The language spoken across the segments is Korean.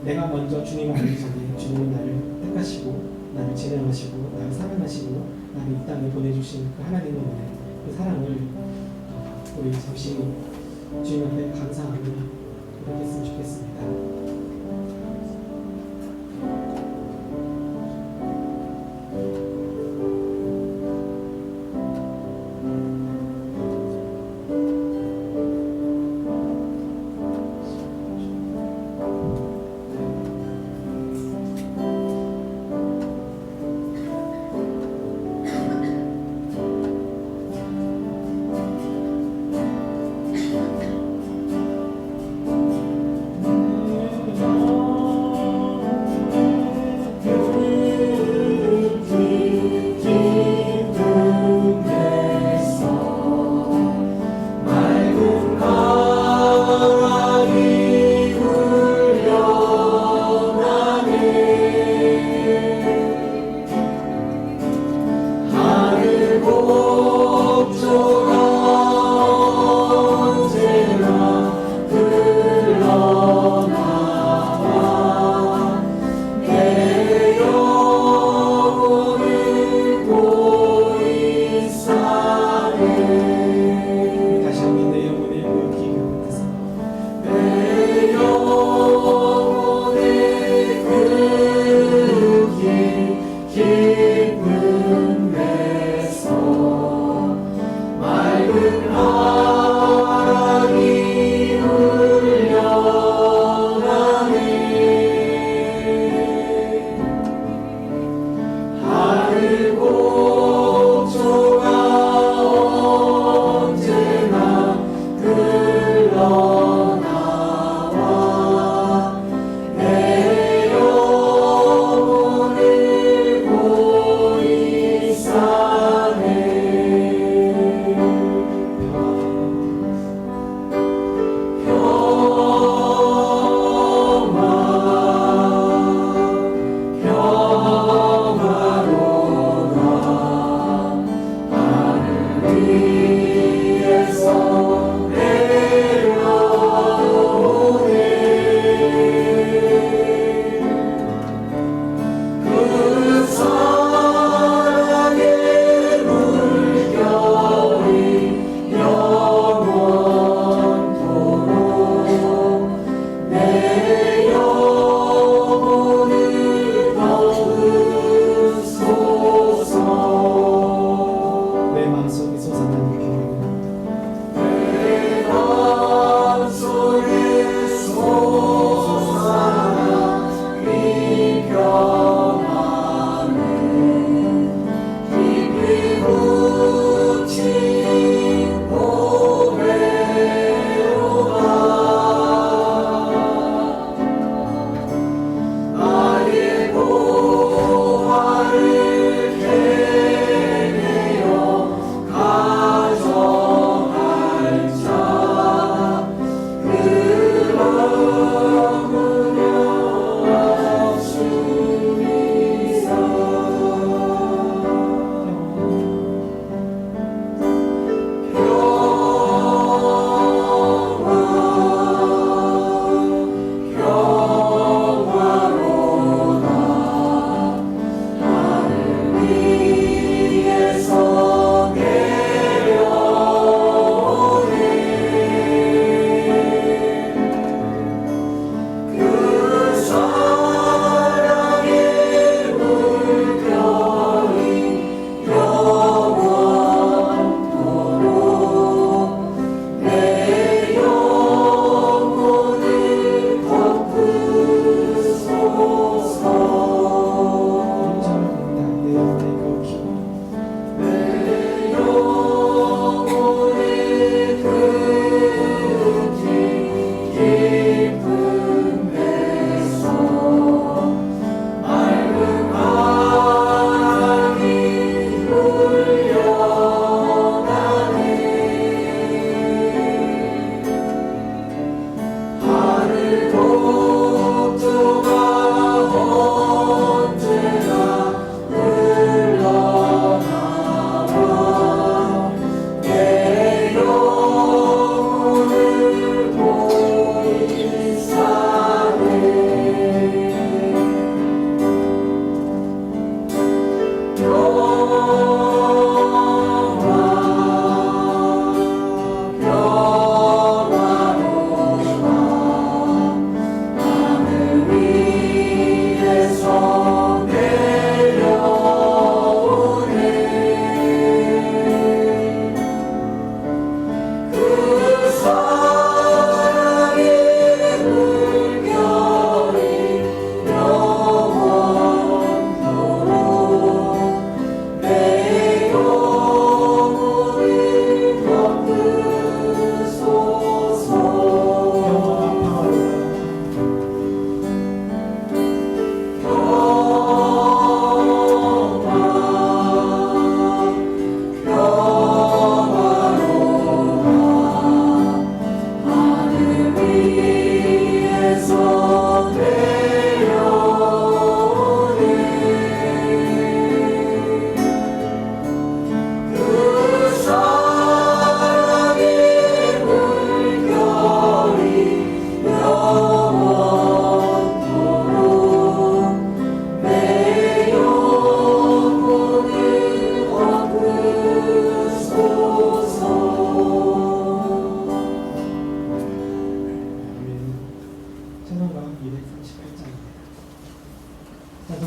내가 먼저 주님을 알기 전에 주님은 나를 택하시고 나를 진행하시고 나를 사랑하시고 나를 이 땅에 보내주신 그 하나님의 은혜, 그 사랑을 우리 잠시 주님 앞에 감사하며 고백했으면 좋겠습니다.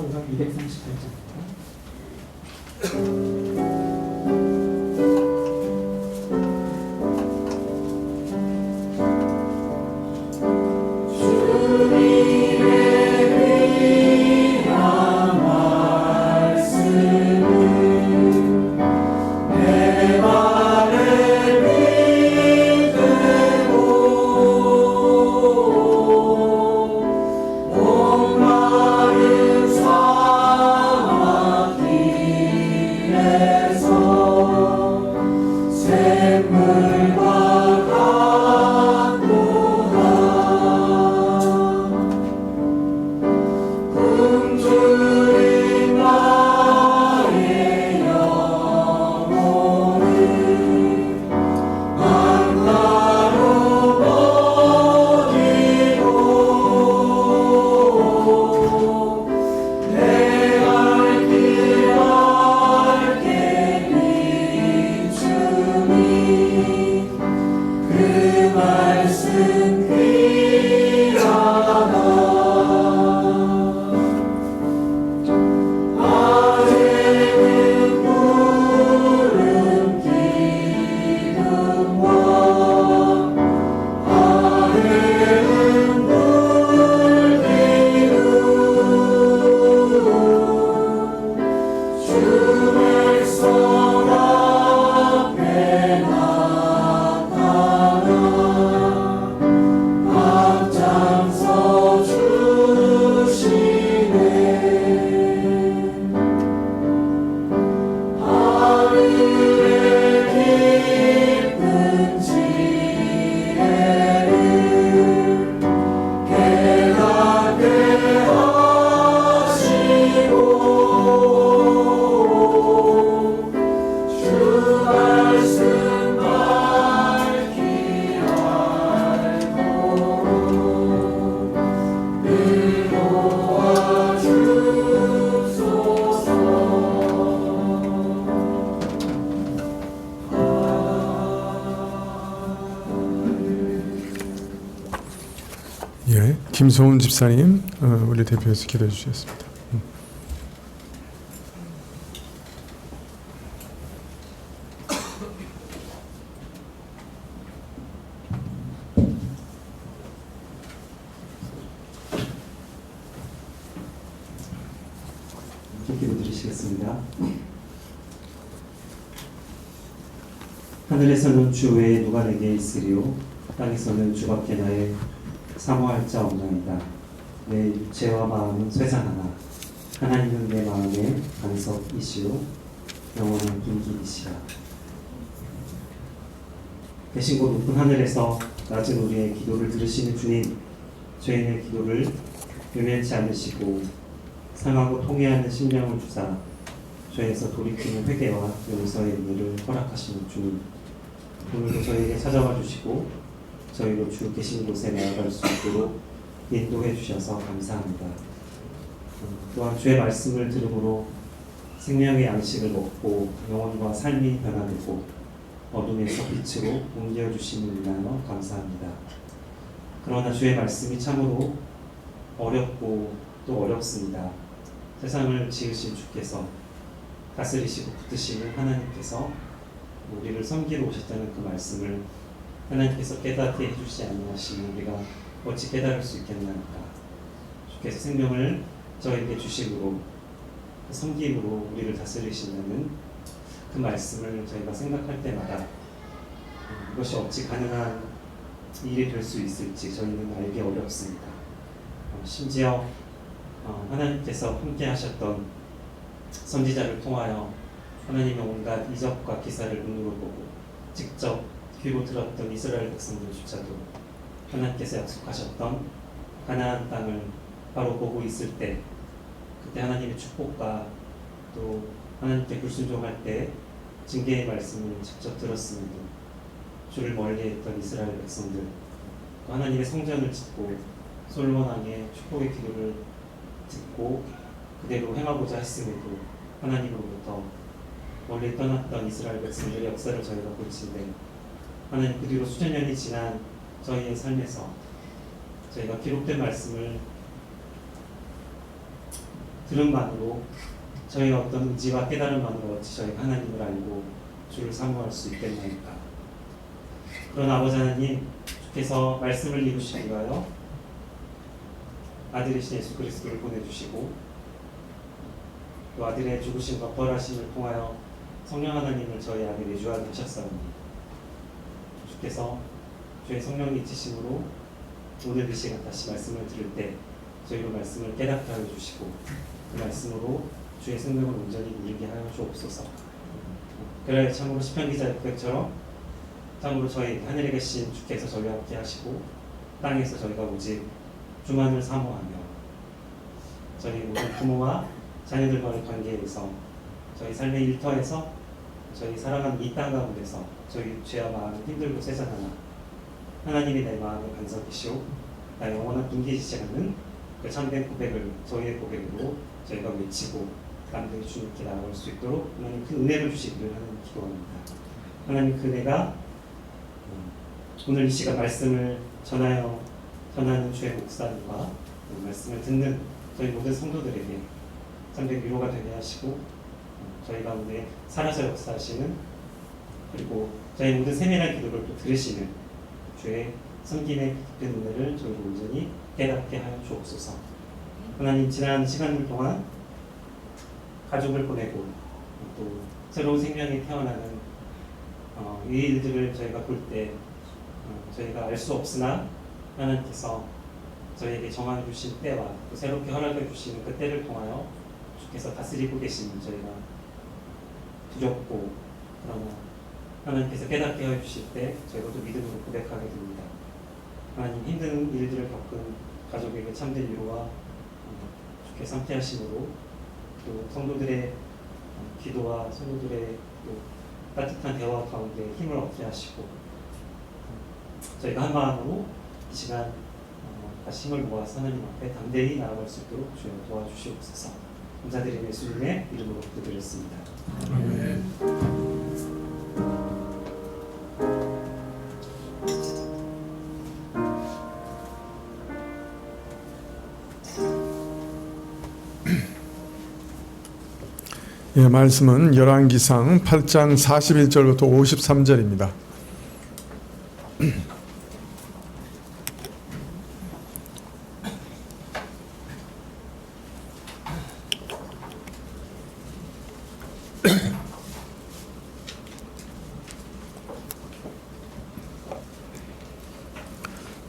찬송가 238장입니다. 김소은 집사님, 우리 대표에서 기도해 주셨습니다. 기도 드리시겠습니다. 하늘에서는 주 외에 누가 내게 있으리요, 땅에서는 주밖에 나의 사모할 자 없나이다. 내 육체와 마음은 쇠잔하나 하나님은 내 마음의 반석이시요 영원한 분기이시라. 계신 곳 높은 하늘에서 낮은 우리의 기도를 들으시는 주님, 죄인의 기도를 외면치 않으시고 상하고 통회하는 심령을 주사 죄에서 돌이키는 회개와 용서의 은혜를 허락하시는 주님, 오늘도 저희에게 찾아와 주시고 저희로 주 계신 곳에 나아갈 수 있도록 인도해 주셔서 감사합니다. 또한 주의 말씀을 들음으로 생명의 양식을 먹고 영혼과 삶이 변화되고 어둠에서 빛으로 옮겨 주시는 은혜로 감사합니다. 그러나 주의 말씀이 참으로 어렵고 또 어렵습니다. 세상을 지으신 주께서 다스리시고 붙드시는 하나님께서 우리를 섬기러 오셨다는 그 말씀을 하나님께서 깨닫게 해주시 아니하시면 우리가 어찌 깨달을 수 있겠나이까. 주께서 생명을 저에게 주심으로 섬김으로 우리를 다스리신다는 그 말씀을 저희가 생각할 때마다 이것이 어찌 가능한 일이 될 수 있을지 저희는 알기 어렵습니다. 심지어 하나님께서 함께 하셨던 선지자를 통하여 하나님의 온갖 이적과 기사를 눈으로 보고 직접 귀로 들었던 이스라엘 백성들조차도 하나님께서 약속하셨던 가나안 땅을 바로 보고 있을 때, 그때 하나님의 축복과 또 하나님께 불순종할 때 징계의 말씀을 직접 들었음에도 주를 멀리했던 이스라엘 백성들, 또 하나님의 성전을 짓고 솔로몬 왕의 축복의 기도를 듣고 그대로 행하고자 했음에도 하나님으로부터 멀리 떠났던 이스라엘 백성들의 역사를 저희가 보시는데, 하나님 그 뒤로 수천 년이 지난 저희의 삶에서 저희가 기록된 말씀을 들음만으로 저희의 어떤 의지와 깨달음만으로 어찌 저희가 하나님을 알고 주를 사모할 수 있겠나이까. 그러나 아버지 하나님, 주께서 말씀을 이루시기 위하여 아들이신 예수 그리스도를 보내주시고 또 아들의 죽으심과 부활하심을 통하여 성령 하나님을 저희 안에 내주하게 하셨사오니 주께서 주의 성령의 지심으로 오늘 이 시간 다시 말씀을 들을 때 저희로 말씀을 깨닫게 하여 주시고 그 말씀으로 주의 생명을 온전히 누리게 하여 주옵소서. 그래 참으로 시편 기자의 고백처럼 참으로 저희 하늘에 계신 주께서 저희와 함께 하시고 땅에서 저희가 오직 주만을 사모하며 저희 모든 부모와 자녀들과의 관계에서 저희 삶의 일터에서 저희 살아가는 이 땅 가운데서 저희 죄와 마음이 힘들고 세상하나 하나님이 내 마음을 간섭이시오 나의 영원한 분기지지 않는 그 참된 고백을 저희의 고백으로 저희가 외치고 남들이 주님께 나아갈 수 있도록 하나님 그 은혜를 주시기를 하나님 기도합니다. 하나님 그 은혜가 오늘 이 시간 말씀을 전하는 주의 목사님과 그 말씀을 듣는 저희 모든 성도들에게 참된 위로가 되게 하시고 저희 가운데 살아서 역사하시는 그리고 저희 모든 세밀한 기도를 또 들으시는 주의 섬김의 깊은 은혜를 저희 온전히 깨닫게 하여 주옵소서. 하나님 지난 시간들 동안 가족을 보내고 또 새로운 생명이 태어나는 이 일들을 저희가 볼 때 저희가 알 수 없으나 하나님께서 저희에게 정해 주신 때와 또 새롭게 허락해 주시는 그 때를 통하여 주께서 다스리고 계시는 저희가 두렵고 그러나 하나님께서 깨닫게 해 주실 때 저희가 또 믿음으로 고백하게 됩니다. 하나님 힘든 일들을 겪은 가족에게 참된 위로와 주께 함께하심으로 또 성도들의 기도와 성도들의 또 따뜻한 대화 가운데 힘을 얻게 하시고 저희가 한 마음으로 이 시간 다시 힘을 모아서 하나님 앞에 담대히 나아갈 수 있도록 주여 도와주시옵소서. 감사드리며 예수님의 이름으로 기도드렸습니다. 아멘. 예, 말씀은 열왕기상 8장 41절부터 53절입니다.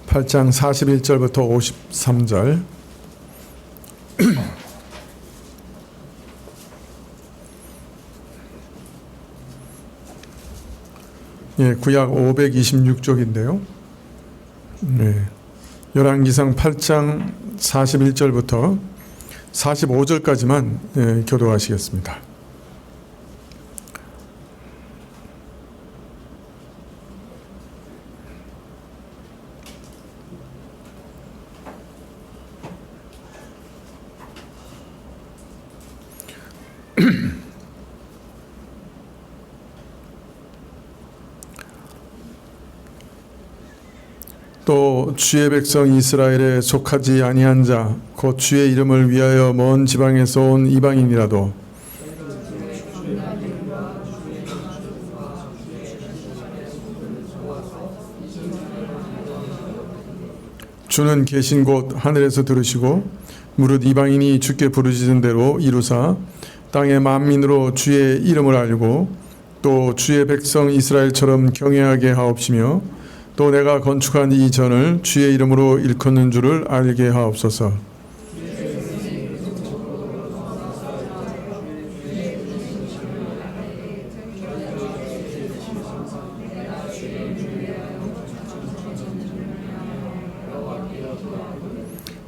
(8장 41절부터 53절) 예, 구약 526쪽인데요. 네, 열왕기상 8장 41절부터 45절까지만 교도하시겠습니다. 또 주의 백성 이스라엘에 속하지 아니한 자 곧 주의 이름을 위하여 먼 지방에서 온 이방인이라도 주는 계신 곳 하늘에서 들으시고 무릇 이방인이 주께 부르짖은 대로 이루사 땅의 만민으로 주의 이름을 알고 또 주의 백성 이스라엘처럼 경외하게 하옵시며 또 내가 건축한 이 전을 주의 이름으로 일컫는 줄을 알게 하옵소서.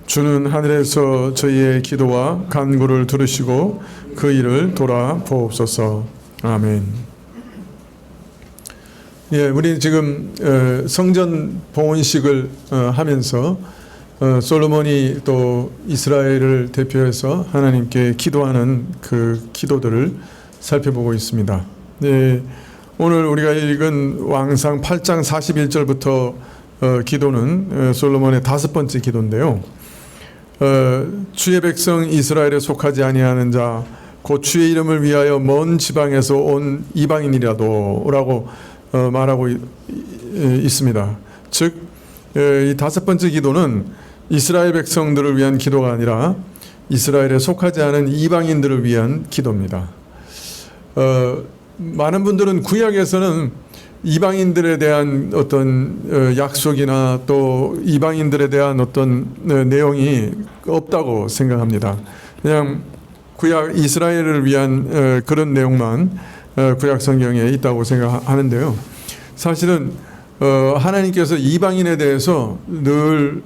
주는 하늘에서 저희의 기도와 간구를 들으시고 그 일을 돌아보옵소서. 아멘. 예, 우리 지금 성전 봉헌식을 하면서 솔로몬이 또 이스라엘을 대표해서 하나님께 기도하는 그 기도들을 살펴보고 있습니다. 예, 오늘 우리가 읽은 왕상 8장 41절부터 기도는 솔로몬의 5번째 기도인데요. 주의 백성 이스라엘에 속하지 아니하는 자 곧 주의 이름을 위하여 먼 지방에서 온 이방인이라도라고 말하고 있습니다. 즉, 이 다섯 번째 기도는 이스라엘 백성들을 위한 기도가 아니라 이스라엘에 속하지 않은 이방인들을 위한 기도입니다. 많은 분들은 구약에서는 이방인들에 대한 어떤 약속이나 또 이방인들에 대한 어떤 내용이 없다고 생각합니다. 그냥 구약 이스라엘을 위한 그런 내용만 구약 성경에 있다고 생각하는데요. 사실은 하나님께서 이방인에 대해서 늘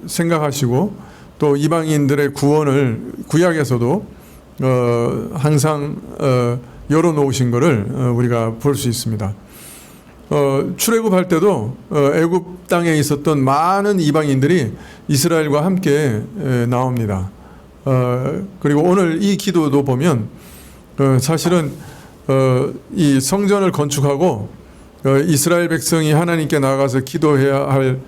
생각하시고 또 이방인들의 구원을 구약에서도 항상 열어놓으신 것을 우리가 볼 수 있습니다. 출애굽할 때도 애굽 땅에 있었던 많은 이방인들이 이스라엘과 함께 나옵니다. 그리고 오늘 이 기도도 보면 사실은 이 성전을 건축하고 이스라엘 백성이 하나님께 나가서 기도해야 할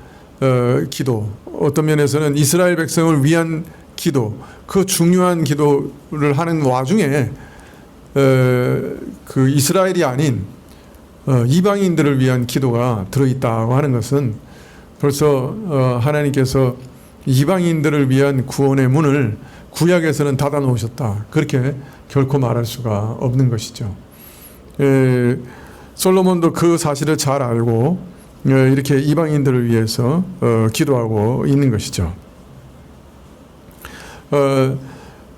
기도, 어떤 면에서는 이스라엘 백성을 위한 기도, 그 중요한 기도를 하는 와중에 그 이스라엘이 아닌 이방인들을 위한 기도가 들어있다고 하는 것은 벌써 하나님께서 이방인들을 위한 구원의 문을 구약에서는 닫아 놓으셨다, 그렇게 결코 말할 수가 없는 것이죠. 솔로몬도 그 사실을 잘 알고 이렇게 이방인들을 위해서 기도하고 있는 것이죠.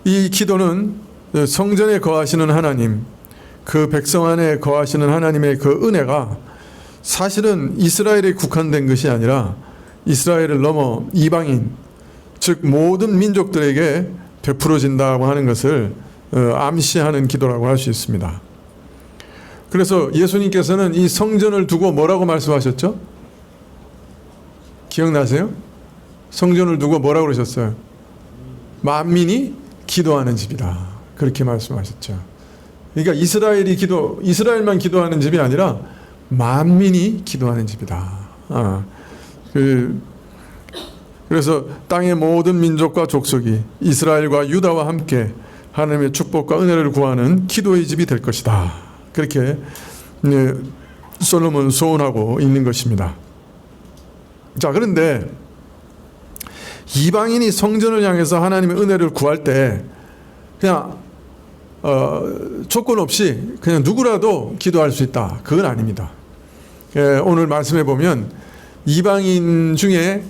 이 기도는 성전에 거하시는 하나님, 그 백성 안에 거하시는 하나님의 그 은혜가 사실은 이스라엘에 국한된 것이 아니라 이스라엘을 넘어 이방인, 즉 모든 민족들에게 베풀어진다고 하는 것을 암시하는 기도라고 할 수 있습니다. 그래서 예수님께서는 이 성전을 두고 뭐라고 말씀하셨죠? 기억나세요? 성전을 두고 뭐라고 그러셨어요? 만민이 기도하는 집이다, 그렇게 말씀하셨죠. 그러니까 이스라엘만 기도하는 집이 아니라 만민이 기도하는 집이다. 그래서 땅의 모든 민족과 족속이 이스라엘과 유다와 함께 하나님의 축복과 은혜를 구하는 기도의 집이 될 것이다, 그렇게 솔로몬은 소원하고 있는 것입니다. 자, 그런데 이방인이 성전을 향해서 하나님의 은혜를 구할 때 그냥 조건 없이 그냥 누구라도 기도할 수 있다, 그건 아닙니다. 오늘 말씀해 보면 이방인 중에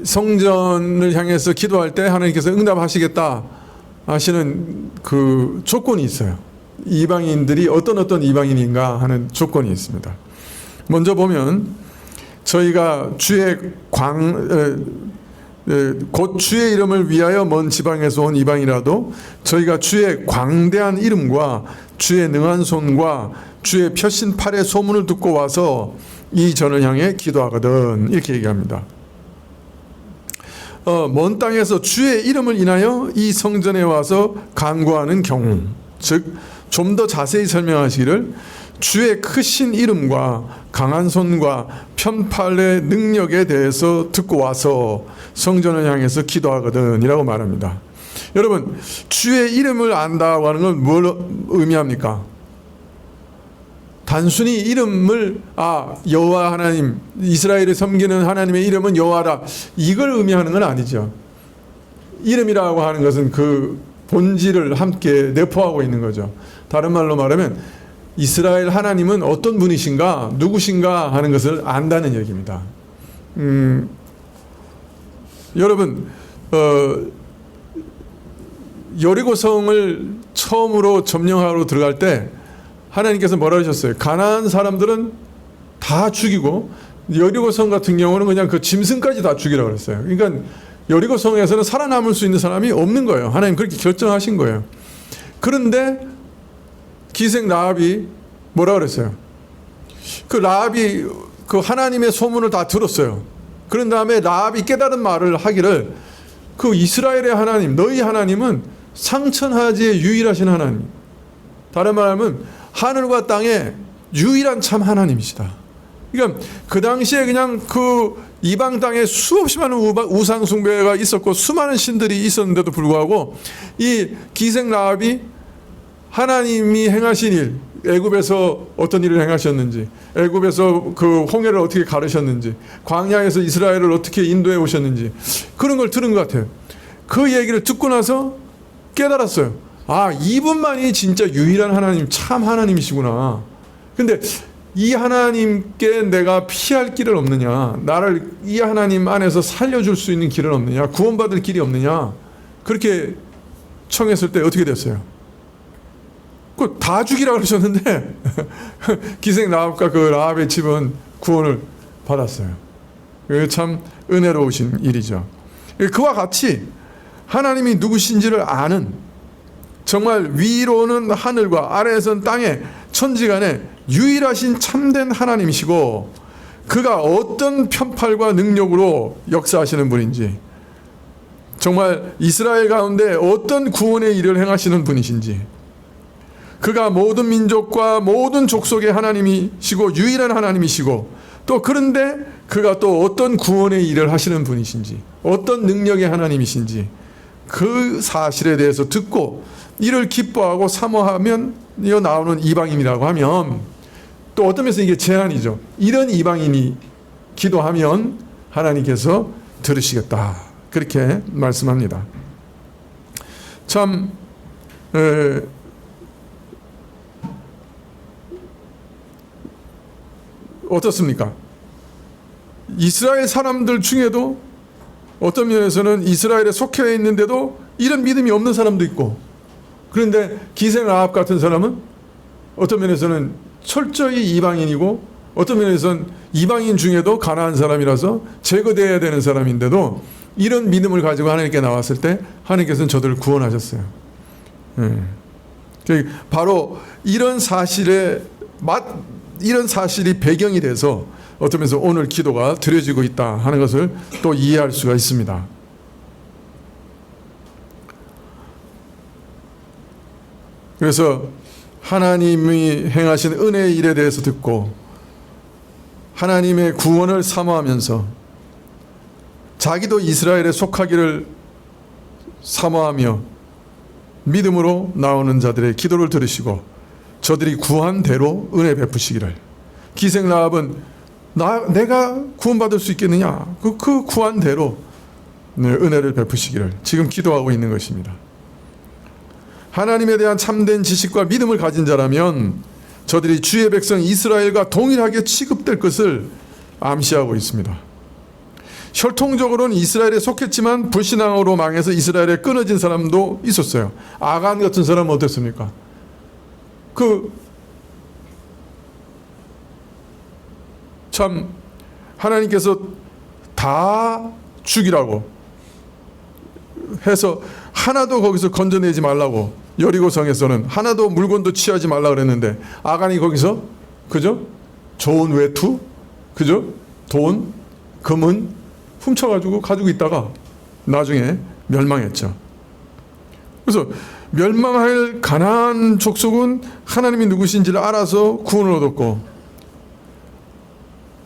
성전을 향해서 기도할 때 하나님께서 응답하시겠다 하시는 그 조건이 있어요. 이방인들이 어떤 이방인인가 하는 조건이 있습니다. 먼저 보면 저희가 곧 주의 이름을 위하여 먼 지방에서 온 이방이라도 저희가 주의 광대한 이름과 주의 능한 손과 주의 펴신 팔의 소문을 듣고 와서 이 전을 향해 기도하거든, 이렇게 얘기합니다. 먼 땅에서 주의 이름을 인하여 이 성전에 와서 간구하는 경우, 즉 좀 더 자세히 설명하시기를 주의 크신 이름과 강한 손과 편팔의 능력에 대해서 듣고 와서 성전을 향해서 기도하거든 이라고 말합니다. 여러분, 주의 이름을 안다고 하는 건 뭘 의미합니까? 단순히 이름을 여호와 하나님, 이스라엘을 섬기는 하나님의 이름은 여호와라, 이걸 의미하는 건 아니죠. 이름이라고 하는 것은 그 본질을 함께 내포하고 있는 거죠. 다른 말로 말하면 이스라엘 하나님은 어떤 분이신가, 누구신가 하는 것을 안다는 얘기입니다. 여러분, 여리고성을 처음으로 점령하러 들어갈 때 하나님께서 뭐라 하셨어요? 가나안 사람들은 다 죽이고 여리고성 같은 경우는 그냥 그 짐승까지 다 죽이라고 그랬어요. 그러니까 여리고성에서는 살아남을 수 있는 사람이 없는 거예요. 하나님 그렇게 결정하신 거예요. 그런데 기생 라합이 뭐라 그랬어요? 그 라합이 그 하나님의 소문을 다 들었어요. 그런 다음에 라합이 깨달은 말을 하기를, 그 이스라엘의 하나님, 너희 하나님은 상천하지의 유일하신 하나님, 다른 말하면 하늘과 땅의 유일한 참 하나님이시다. 그러니까 그 당시에 그냥 그 이방 땅에 수없이 많은 우상 숭배가 있었고 수많은 신들이 있었는데도 불구하고 이 기생 라합이 하나님이 행하신 일, 애굽에서 어떤 일을 행하셨는지, 애굽에서 그 홍해를 어떻게 가르셨는지, 광야에서 이스라엘을 어떻게 인도해 오셨는지 그런 걸 들은 것 같아요. 그 얘기를 듣고 나서 깨달았어요. 아, 이분만이 진짜 유일한 하나님, 참 하나님이시구나. 근데 이 하나님께 내가 피할 길은 없느냐, 나를 이 하나님 안에서 살려줄 수 있는 길은 없느냐, 구원받을 길이 없느냐, 그렇게 청했을 때 어떻게 됐어요? 그 다 죽이라 그러셨는데 기생 라합과 그 라합의 집은 구원을 받았어요. 그게 참 은혜로우신 일이죠. 그와 같이 하나님이 누구신지를 아는, 정말 위로는 하늘과 아래에선 땅에 천지간에 유일하신 참된 하나님이시고, 그가 어떤 편팔과 능력으로 역사하시는 분인지, 정말 이스라엘 가운데 어떤 구원의 일을 행하시는 분이신지, 그가 모든 민족과 모든 족속의 하나님이시고 유일한 하나님이시고, 또 그런데 그가 또 어떤 구원의 일을 하시는 분이신지, 어떤 능력의 하나님이신지, 그 사실에 대해서 듣고 이를 기뻐하고 사모하면 나오는 이방인이라고 하면, 또 어떤 면에서 이게 제한이죠. 이런 이방인이 기도하면 하나님께서 들으시겠다, 그렇게 말씀합니다. 참 어떻습니까? 이스라엘 사람들 중에도 어떤 면에서는 이스라엘에 속해 있는데도 이런 믿음이 없는 사람도 있고, 그런데 기생 라합 같은 사람은 어떤 면에서는 철저히 이방인이고, 어떤 면에서는 이방인 중에도 가난한 사람이라서 제거되어야 되는 사람인데도 이런 믿음을 가지고 하나님께 나왔을 때 하나님께서는 저들을 구원하셨어요. 바로 이런 사실이 배경이 돼서 어떤 면에서 오늘 기도가 드려지고 있다 하는 것을 또 이해할 수가 있습니다. 그래서 하나님이 행하신 은혜의 일에 대해서 듣고 하나님의 구원을 사모하면서 자기도 이스라엘에 속하기를 사모하며 믿음으로 나오는 자들의 기도를 들으시고 저들이 구한 대로 은혜 베푸시기를. 기생 라합은 내가 구원받을 수 있겠느냐, 그 구한 대로 은혜를 베푸시기를 지금 기도하고 있는 것입니다. 하나님에 대한 참된 지식과 믿음을 가진 자라면 저들이 주의 백성 이스라엘과 동일하게 취급될 것을 암시하고 있습니다. 혈통적으로는 이스라엘에 속했지만 불신앙으로 망해서 이스라엘에 끊어진 사람도 있었어요. 아간 같은 사람은 어땠습니까? 참 하나님께서 다 죽이라고 해서 하나도 거기서 건져내지 말라고, 여리고성에서는 하나도 물건도 취하지 말라 그랬는데 아간이 거기서 그죠? 좋은 외투, 그죠? 돈, 금은 훔쳐가지고 가지고 있다가 나중에 멸망했죠. 그래서 멸망할 가나안 족속은 하나님이 누구신지를 알아서 구원을 얻었고,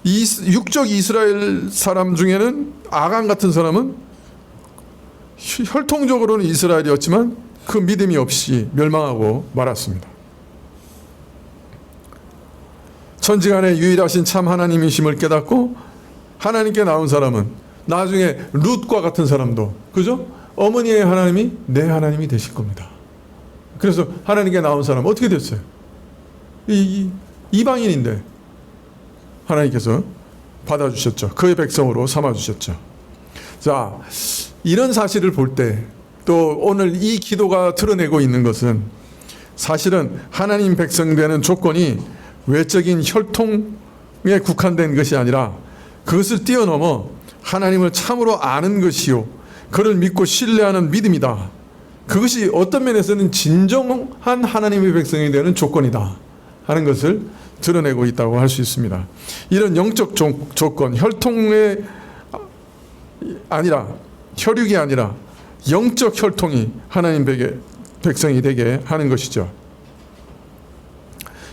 육적 이스라엘 사람 중에는 아간 같은 사람은 혈통적으로는 이스라엘이었지만 그 믿음이 없이 멸망하고 말았습니다. 천지간에 유일하신 참 하나님이심을 깨닫고 하나님께 나온 사람은 나중에 룻과 같은 사람도, 그죠? 어머니의 하나님이 내 하나님이 되실 겁니다. 그래서 하나님께 나온 사람 어떻게 됐어요? 이방인인데 하나님께서 받아주셨죠. 그의 백성으로 삼아주셨죠. 자, 이런 사실을 볼 때 또 오늘 이 기도가 드러내고 있는 것은 사실은 하나님 백성 되는 조건이 외적인 혈통에 국한된 것이 아니라 그것을 뛰어넘어 하나님을 참으로 아는 것이요, 그를 믿고 신뢰하는 믿음이다. 그것이 어떤 면에서는 진정한 하나님의 백성이 되는 조건이다 하는 것을 드러내고 있다고 할 수 있습니다. 이런 영적 조건, 혈통의 아니라, 혈육이 아니라 영적 혈통이 하나님 백성이 되게 하는 것이죠.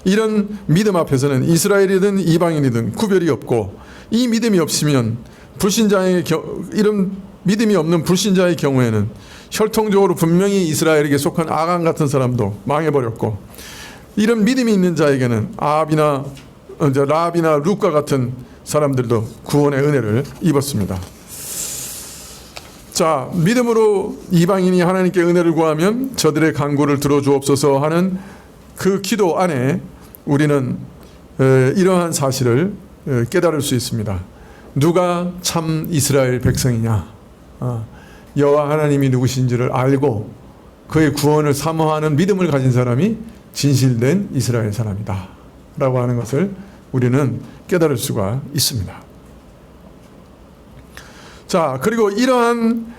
이런 믿음 앞에서는 이스라엘이든 이방인이든 구별이 없고, 이 믿음이 없으면 이런 믿음이 없는 불신자의 경우에는 혈통적으로 분명히 이스라엘에게 속한 아간 같은 사람도 망해버렸고, 이런 믿음이 있는 자에게는 라합이나 룻과 같은 사람들도 구원의 은혜를 입었습니다. 자, 믿음으로 이방인이 하나님께 은혜를 구하면 저들의 간구를 들어주옵소서 하는 그 기도 안에 우리는 이러한 사실을 깨달을 수 있습니다. 누가 참 이스라엘 백성이냐? 여호와 하나님이 누구신지를 알고 그의 구원을 사모하는 믿음을 가진 사람이 진실된 이스라엘 사람이다 라고 하는 것을 우리는 깨달을 수가 있습니다. 자, 그리고 이러한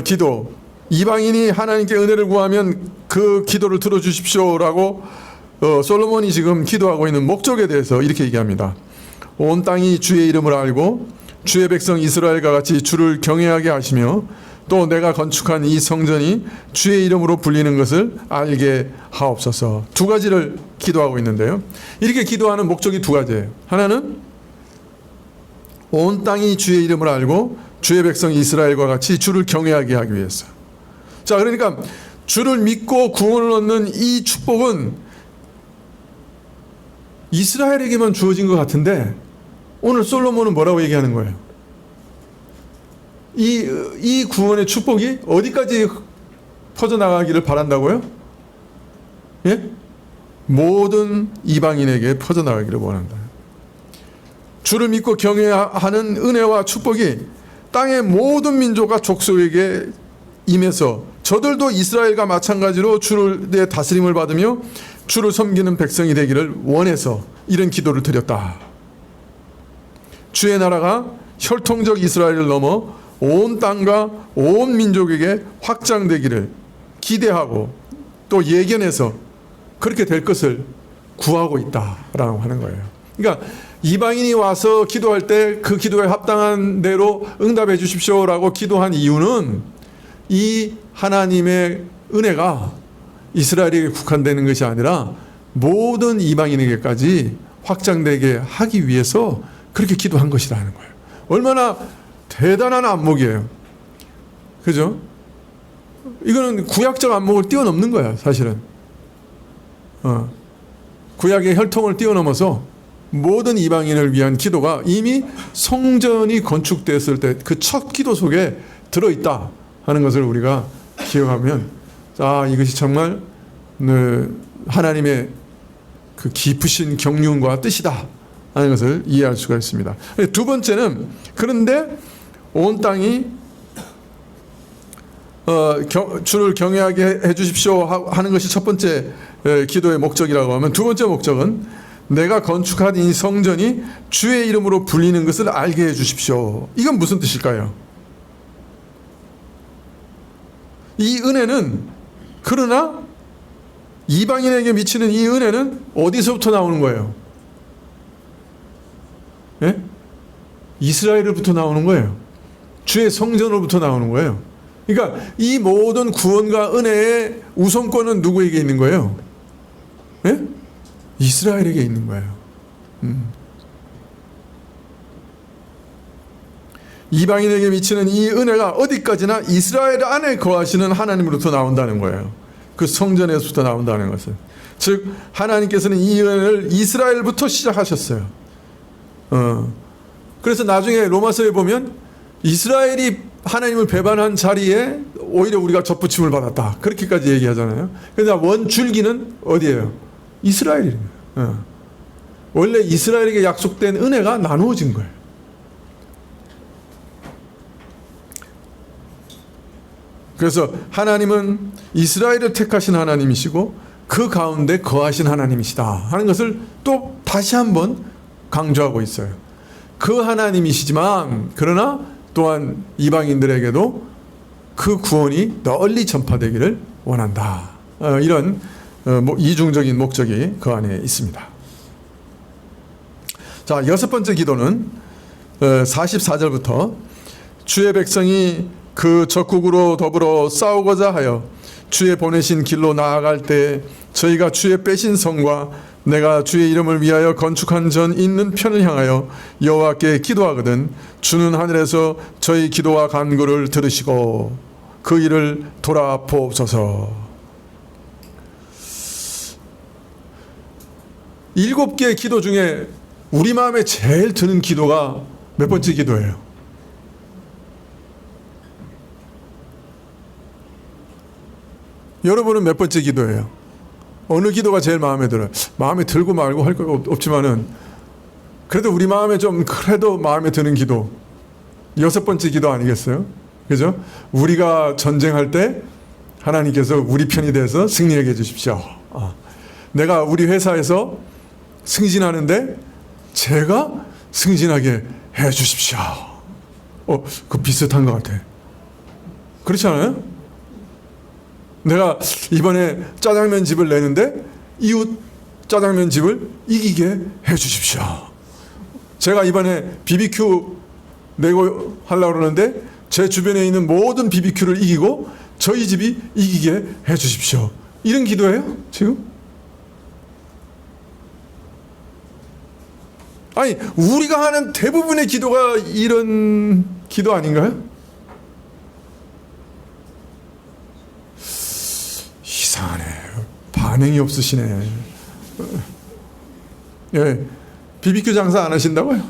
기도, 이방인이 하나님께 은혜를 구하면 그 기도를 들어주십시오라고 솔로몬이 지금 기도하고 있는 목적에 대해서 이렇게 얘기합니다. 온 땅이 주의 이름을 알고 주의 백성 이스라엘과 같이 주를 경외하게 하시며 또 내가 건축한 이 성전이 주의 이름으로 불리는 것을 알게 하옵소서. 두 가지를 기도하고 있는데요. 이렇게 기도하는 목적이 두 가지예요. 하나는 온 땅이 주의 이름을 알고 주의 백성 이스라엘과 같이 주를 경외하게 하기 위해서. 자, 그러니까 주를 믿고 구원을 얻는 이 축복은 이스라엘에게만 주어진 것 같은데 오늘 솔로몬은 뭐라고 얘기하는 거예요? 이 구원의 축복이 어디까지 퍼져나가기를 바란다고요? 예? 모든 이방인에게 퍼져나가기를 원한다. 주를 믿고 경외하는 은혜와 축복이 땅의 모든 민족과 족속에게 임해서 저들도 이스라엘과 마찬가지로 주의 다스림을 받으며 주를 섬기는 백성이 되기를 원해서 이런 기도를 드렸다. 주의 나라가 혈통적 이스라엘을 넘어 온 땅과 온 민족에게 확장되기를 기대하고 또 예견해서 그렇게 될 것을 구하고 있다라고 하는 거예요. 그러니까 이방인이 와서 기도할 때 그 기도에 합당한 대로 응답해 주십시오라고 기도한 이유는 이 하나님의 은혜가 이스라엘에게 국한되는 것이 아니라 모든 이방인에게까지 확장되게 하기 위해서 그렇게 기도한 것이라는 거예요. 얼마나 대단한 안목이에요. 그죠? 이거는 구약적 안목을 뛰어넘는 거야, 사실은. 구약의 혈통을 뛰어넘어서 모든 이방인을 위한 기도가 이미 성전이 건축됐을 때 그 첫 기도 속에 들어있다 하는 것을 우리가 기억하면, 이것이 정말 하나님의 그 깊으신 경륜과 뜻이다 하는 것을 이해할 수가 있습니다. 두 번째는, 그런데 온 땅이 주를 경외하게 해주십시오 하는 것이 첫 번째 기도의 목적이라고 하면, 두 번째 목적은 내가 건축한 이 성전이 주의 이름으로 불리는 것을 알게 해주십시오. 이건 무슨 뜻일까요? 이 은혜는, 그러나 이방인에게 미치는 이 은혜는 어디서부터 나오는 거예요? 예? 이스라엘로부터 나오는 거예요. 주의 성전으로부터 나오는 거예요. 그러니까 이 모든 구원과 은혜의 우선권은 누구에게 있는 거예요? 예? 이스라엘에게 있는 거예요. 이방인에게 미치는 이 은혜가 어디까지나 이스라엘 안에 거하시는 하나님으로부터 나온다는 거예요. 그 성전에서부터 나온다는 것은. 즉 하나님께서는 이 은혜를 이스라엘부터 시작하셨어요. 그래서 나중에 로마서에 보면 이스라엘이 하나님을 배반한 자리에 오히려 우리가 접붙임을 받았다, 그렇게까지 얘기하잖아요. 그러나 원줄기는 어디예요? 이스라엘이에요. 원래 이스라엘에게 약속된 은혜가 나누어진 거예요. 그래서 하나님은 이스라엘을 택하신 하나님이시고 그 가운데 거하신 하나님이시다 하는 것을 또 다시 한번 강조하고 있어요. 그 하나님이시지만 그러나 또한 이방인들에게도 그 구원이 널리 전파되기를 원한다. 이런 이중적인 목적이 그 안에 있습니다. 자, 여섯 번째 기도는 44절부터 주의 백성이 그 적국으로 더불어 싸우고자 하여 주의 보내신 길로 나아갈 때 저희가 주의 빼신 성과 내가 주의 이름을 위하여 건축한 전 있는 편을 향하여 여호와께 기도하거든 주는 하늘에서 저희 기도와 간구를 들으시고 그 일을 돌아보옵소서. 7개의 기도 중에 우리 마음에 제일 드는 기도가 몇 번째 기도예요? 여러분은 몇 번째 기도예요? 어느 기도가 제일 마음에 들어요? 마음에 들고 말고 할 거 없지만은 그래도 우리 마음에 좀 그래도 마음에 드는 기도 6번째 기도 아니겠어요? 그죠? 우리가 전쟁할 때 하나님께서 우리 편이 돼서 승리하게 해주십시오. 내가 우리 회사에서 승진하는데 제가 승진하게 해주십시오. 그 비슷한 것 같아. 그렇지 않아요? 내가 이번에 짜장면 집을 내는데 이웃 짜장면 집을 이기게 해주십시오. 제가 이번에 BBQ 내고 하려고 그러는데 제 주변에 있는 모든 BBQ를 이기고 저희 집이 이기게 해주십시오. 이런 기도예요 지금? 아니 우리가 하는 대부분의 기도가 이런 기도 아닌가요? 이상하네. 반응이 없으시네. 예, BBQ 장사 안 하신다고요?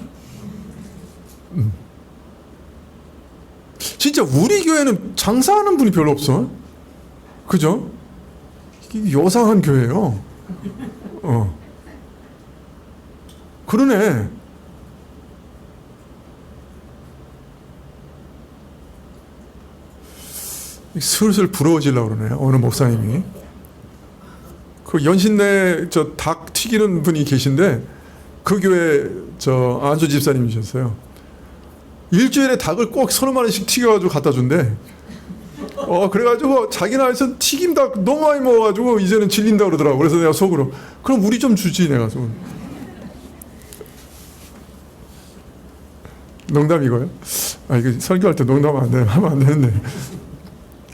진짜 우리 교회는 장사하는 분이 별로 없어. 그죠? 요상한 교회예요. 그러네. 슬슬 부러워지려고 그러네. 어느 목사님이. 그 연신내 저 닭 튀기는 분이 계신데 그 교회 저 안수 집사님이셨어요. 일주일에 닭을 꼭 30마리씩 튀겨가지고 갖다 준대. 그래가지고 자기 나라에서 튀김닭 너무 많이 먹어가지고 이제는 질린다 그러더라고. 그래서 내가 속으로 그럼 우리 좀 주지 내가 속으로. 농담이고요. 이거 설교할 때 농담하면 안 되는데.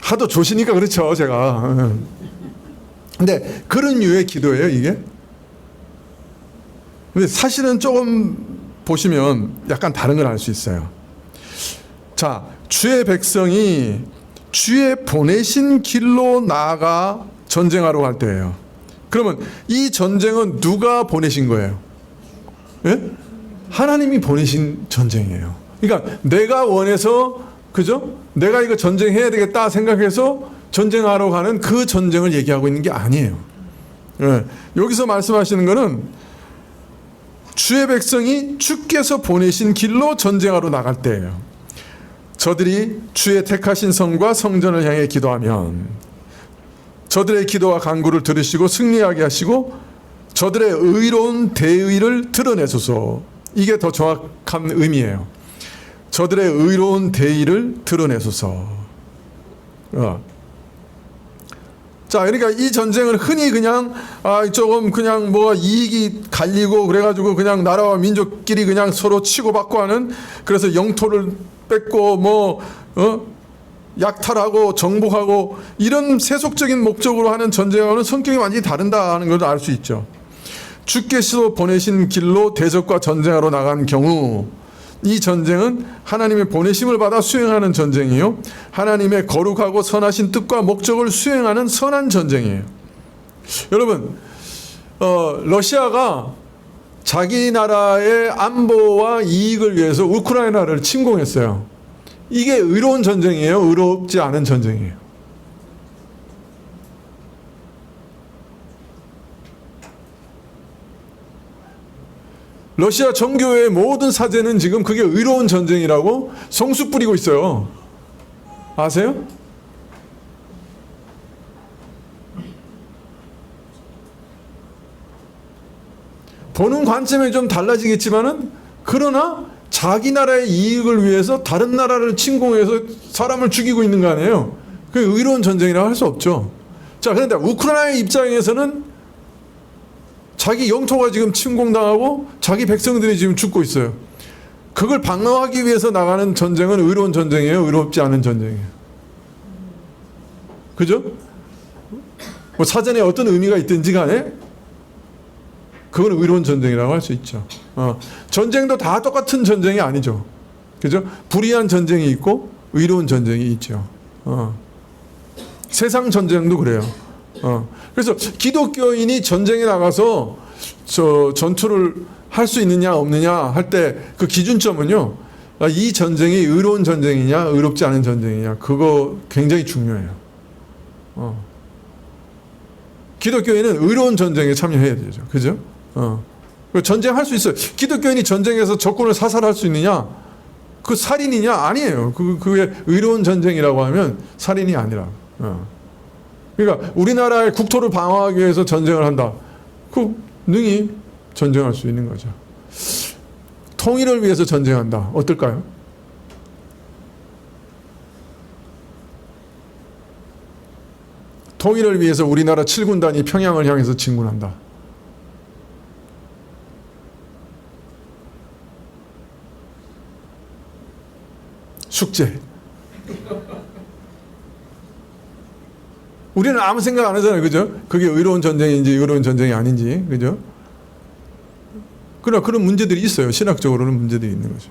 하도 조시니까 그렇죠, 제가. 근데 그런 류의 기도예요, 이게. 근데 사실은 조금 보시면 약간 다른 걸 알 수 있어요. 자, 주의 백성이 주의 보내신 길로 나아가 전쟁하러 갈 때예요. 그러면 이 전쟁은 누가 보내신 거예요? 예? 하나님이 보내신 전쟁이에요. 그러니까 내가 원해서, 그죠? 내가 이거 전쟁해야 되겠다 생각해서 전쟁하러 가는 그 전쟁을 얘기하고 있는 게 아니에요. 예. 여기서 말씀하시는 거는 주의 백성이 주께서 보내신 길로 전쟁하러 나갈 때예요. 저들이 주의 택하신 성과 성전을 향해 기도하면 저들의 기도와 간구를 들으시고 승리하게 하시고 저들의 의로운 대의를 드러내소서. 이게 더 정확한 의미예요. 저들의 의로운 대의를 드러내소서. 자, 그러니까 이 전쟁을 흔히 그냥 조금 그냥 뭐가 이익이 갈리고 그래가지고 그냥 나라와 민족끼리 그냥 서로 치고받고 하는, 그래서 영토를 뺏고 약탈하고 정복하고 이런 세속적인 목적으로 하는 전쟁하고는 성격이 완전히 다른다는 걸 알 수 있죠. 주께서 보내신 길로 대적과 전쟁하러 나간 경우 이 전쟁은 하나님의 보내심을 받아 수행하는 전쟁이요, 하나님의 거룩하고 선하신 뜻과 목적을 수행하는 선한 전쟁이에요. 여러분, 러시아가 자기 나라의 안보와 이익을 위해서 우크라이나를 침공했어요. 이게 의로운 전쟁이에요? 의롭지 않은 전쟁이에요? 러시아 정교회의 모든 사제는 지금 그게 의로운 전쟁이라고 성수 뿌리고 있어요. 아세요? 보는 관점이 좀 달라지겠지만은, 그러나 자기 나라의 이익을 위해서 다른 나라를 침공해서 사람을 죽이고 있는 거 아니에요? 그게 의로운 전쟁이라고 할 수 없죠. 자, 그런데 우크라이나의 입장에서는 자기 영토가 지금 침공당하고 자기 백성들이 지금 죽고 있어요. 그걸 방어하기 위해서 나가는 전쟁은 의로운 전쟁이에요? 의롭지 않은 전쟁이에요? 그죠? 뭐 사전에 어떤 의미가 있든지 간에 그건 의로운 전쟁이라고 할 수 있죠. 전쟁도 다 똑같은 전쟁이 아니죠. 그죠? 불의한 전쟁이 있고 의로운 전쟁이 있죠. 세상 전쟁도 그래요. 그래서 기독교인이 전쟁에 나가서 전투를 할 수 있느냐 없느냐 할 때 그 기준점은요, 이 전쟁이 의로운 전쟁이냐 의롭지 않은 전쟁이냐, 그거 굉장히 중요해요. 기독교인은 의로운 전쟁에 참여해야 되죠. 그죠? 전쟁할 수 있어요. 기독교인이 전쟁에서 적군을 사살할 수 있느냐? 그 살인이냐? 아니에요. 그게 의로운 전쟁이라고 하면 살인이 아니라. 그러니까 우리나라의 국토를 방어하기 위해서 전쟁을 한다. 그 능히 전쟁할 수 있는 거죠. 통일을 위해서 전쟁한다. 어떨까요? 통일을 위해서 우리나라 7군단이 평양을 향해서 진군한다. 숙제. 우리는 아무 생각 안 하잖아요. 그죠? 그게 의로운 전쟁인지 의로운 전쟁이 아닌지. 그죠? 그러나 그런 문제들이 있어요. 신학적으로는 문제들이 있는 거죠.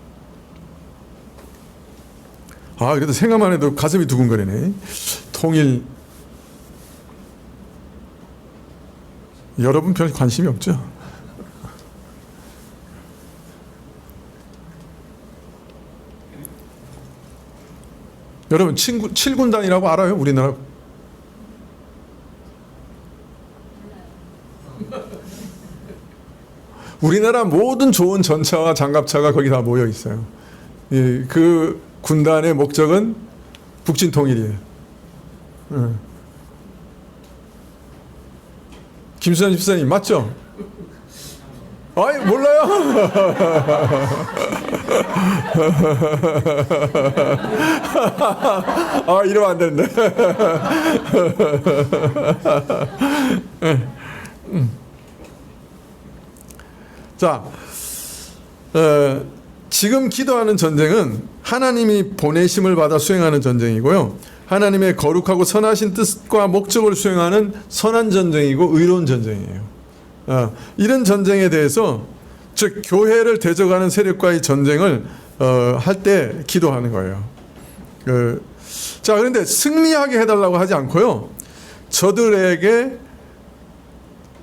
그래도 생각만 해도 가슴이 두근거리네. 통일. 여러분 별 관심이 없죠? 여러분 7군단이라고 알아요? 우리나라? 우리나라 모든 좋은 전차와 장갑차가 거기 다 모여 있어요. 그 군단의 목적은 북진 통일이에요. 김수환 집사님 맞죠? 아이 몰라요? 이러면 안 되는데. 자, 지금 기도하는 전쟁은 하나님이 보내심을 받아 수행하는 전쟁이고요. 하나님의 거룩하고 선하신 뜻과 목적을 수행하는 선한 전쟁이고 의로운 전쟁이에요. 이런 전쟁에 대해서, 즉 교회를 대적하는 세력과의 전쟁을 할 때 기도하는 거예요. 자, 그런데 승리하게 해달라고 하지 않고요, 저들에게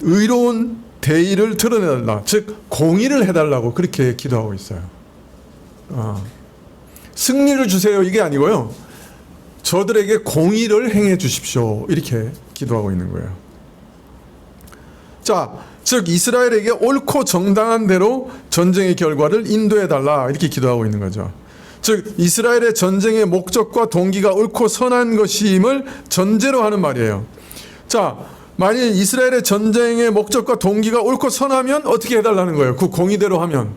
의로운 대의를 드러내달라, 즉 공의를 해달라고 그렇게 기도하고 있어요. 승리를 주세요 이게 아니고요, 저들에게 공의를 행해 주십시오 이렇게 기도하고 있는 거예요. 자, 즉 이스라엘에게 옳고 정당한 대로 전쟁의 결과를 인도해 달라 이렇게 기도하고 있는 거죠. 즉 이스라엘의 전쟁의 목적과 동기가 옳고 선한 것임을 전제로 하는 말이에요. 자, 만일 이스라엘의 전쟁의 목적과 동기가 옳고 선하면 어떻게 해달라는 거예요? 그 공의대로 하면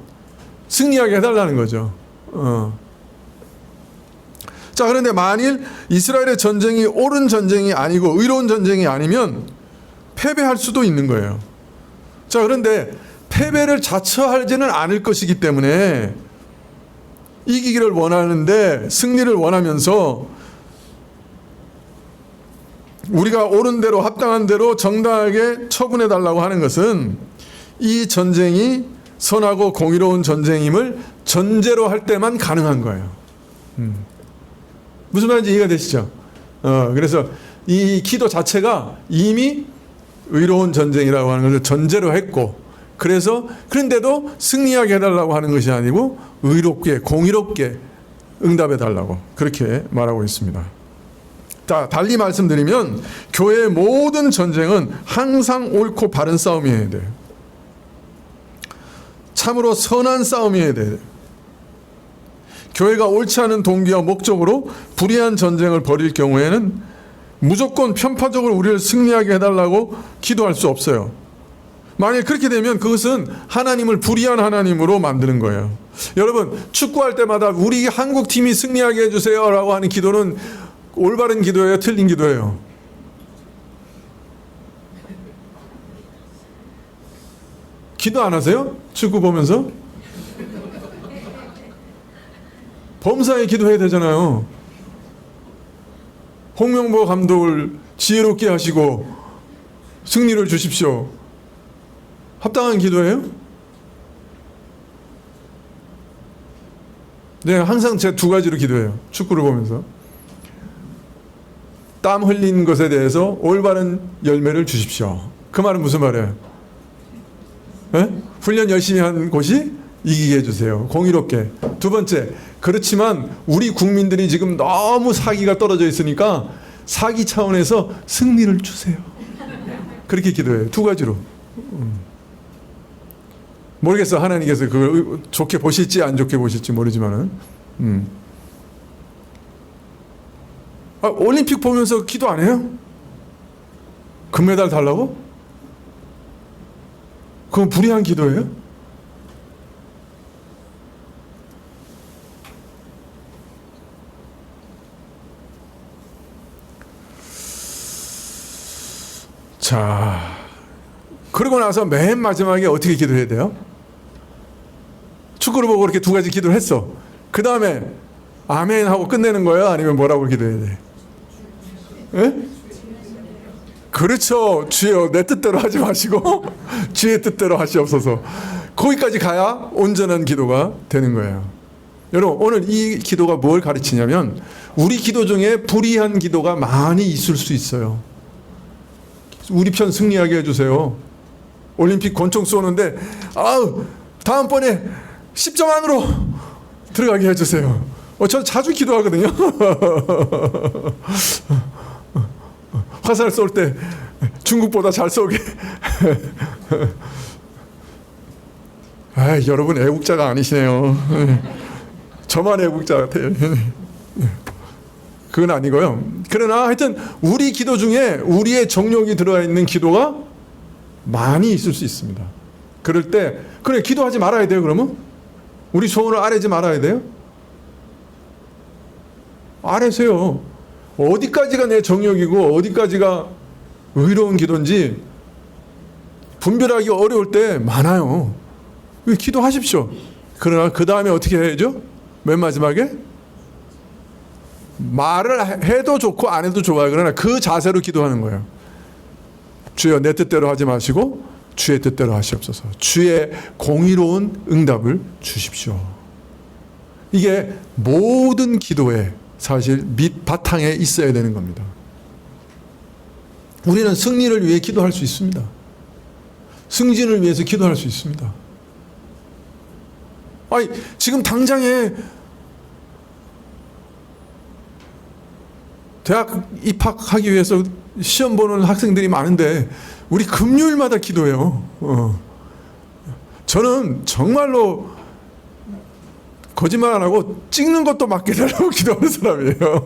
승리하게 해달라는 거죠. 자, 그런데 만일 이스라엘의 전쟁이 옳은 전쟁이 아니고 의로운 전쟁이 아니면 패배할 수도 있는 거예요. 자, 그런데 패배를 자처하지는 않을 것이기 때문에 이기기를 원하는데, 승리를 원하면서 우리가 옳은 대로 합당한 대로 정당하게 처분해 달라고 하는 것은 이 전쟁이 선하고 공의로운 전쟁임을 전제로 할 때만 가능한 거예요. 무슨 말인지 이해가 되시죠? 그래서 이 기도 자체가 이미 의로운 전쟁이라고 하는 것을 전제로 했고, 그런데도 승리하게 해달라고 하는 것이 아니고 의롭게 공의롭게 응답해 달라고 그렇게 말하고 있습니다. 자, 달리 말씀드리면 교회의 모든 전쟁은 항상 옳고 바른 싸움이어야 돼요. 참으로 선한 싸움이어야 돼요. 교회가 옳지 않은 동기와 목적으로 불의한 전쟁을 벌일 경우에는 무조건 편파적으로 우리를 승리하게 해달라고 기도할 수 없어요. 만약 그렇게 되면 그것은 하나님을 불의한 하나님으로 만드는 거예요. 여러분, 축구할 때마다 우리 한국팀이 승리하게 해주세요 라고 하는 기도는 올바른 기도예요? 틀린 기도예요? 기도 안 하세요? 축구 보면서? 범사에 기도해야 되잖아요. 홍명보 감독을 지혜롭게 하시고 승리를 주십시오. 합당한 기도예요? 네, 항상 제가 두 가지로 기도해요. 축구를 보면서. 땀 흘린 것에 대해서 올바른 열매를 주십시오. 그 말은 무슨 말이에요? 네? 훈련 열심히 한 곳이 이기게 해주세요. 공의롭게. 두 번째, 그렇지만 우리 국민들이 지금 너무 사기가 떨어져 있으니까 사기 차원에서 승리를 주세요. 그렇게 기도해요. 두 가지로. 모르겠어. 하나님께서 그걸 좋게 보실지 안 좋게 보실지 모르지만은. 올림픽 보면서 기도 안 해요? 금메달 달라고? 그건 불의한 기도예요? 자, 그러고 나서 맨 마지막에 어떻게 기도해야 돼요? 축구를 보고 그렇게 두 가지 기도를 했어. 그 다음에 아멘 하고 끝내는 거예요? 아니면 뭐라고 기도해야 돼? 예? 그렇죠. 주여 내 뜻대로 하지 마시고 주의 뜻대로 하시옵소서. 거기까지 가야 온전한 기도가 되는 거예요. 여러분, 오늘 이 기도가 뭘 가르치냐면 우리 기도 중에 불의한 기도가 많이 있을 수 있어요. 우리 편 승리하게 해주세요. 올림픽 권총 쏘는데 다음번에 10점 안으로 들어가게 해주세요. 저 자주 기도하거든요. 화살 쏠 때 중국보다 잘 쏘게. 여러분 애국자가 아니시네요. 저만 애국자 같아요. 그건 아니고요. 그러나 하여튼 우리 기도 중에 우리의 정욕이 들어가 있는 기도가 많이 있을 수 있습니다. 그럴 때 그래 기도하지 말아야 돼요. 그러면 우리 소원을 아뢰지 말아야 돼요. 아뢰세요. 어디까지가 내 정욕이고 어디까지가 의로운 기도인지 분별하기 어려울 때 많아요. 기도하십시오. 그러나 그 다음에 어떻게 해야죠? 맨 마지막에 말을 해도 좋고 안 해도 좋아요. 그러나 그 자세로 기도하는 거예요. 주여 내 뜻대로 하지 마시고 주의 뜻대로 하시옵소서. 주의 공의로운 응답을 주십시오. 이게 모든 기도의 사실 밑바탕에 있어야 되는 겁니다. 우리는 승리를 위해 기도할 수 있습니다. 승진을 위해서 기도할 수 있습니다. 지금 당장에 대학 입학하기 위해서 시험 보는 학생들이 많은데 우리 금요일마다 기도해요. 저는 정말로 거짓말 안 하고 찍는 것도 맞게 달라고 기도하는 사람이에요.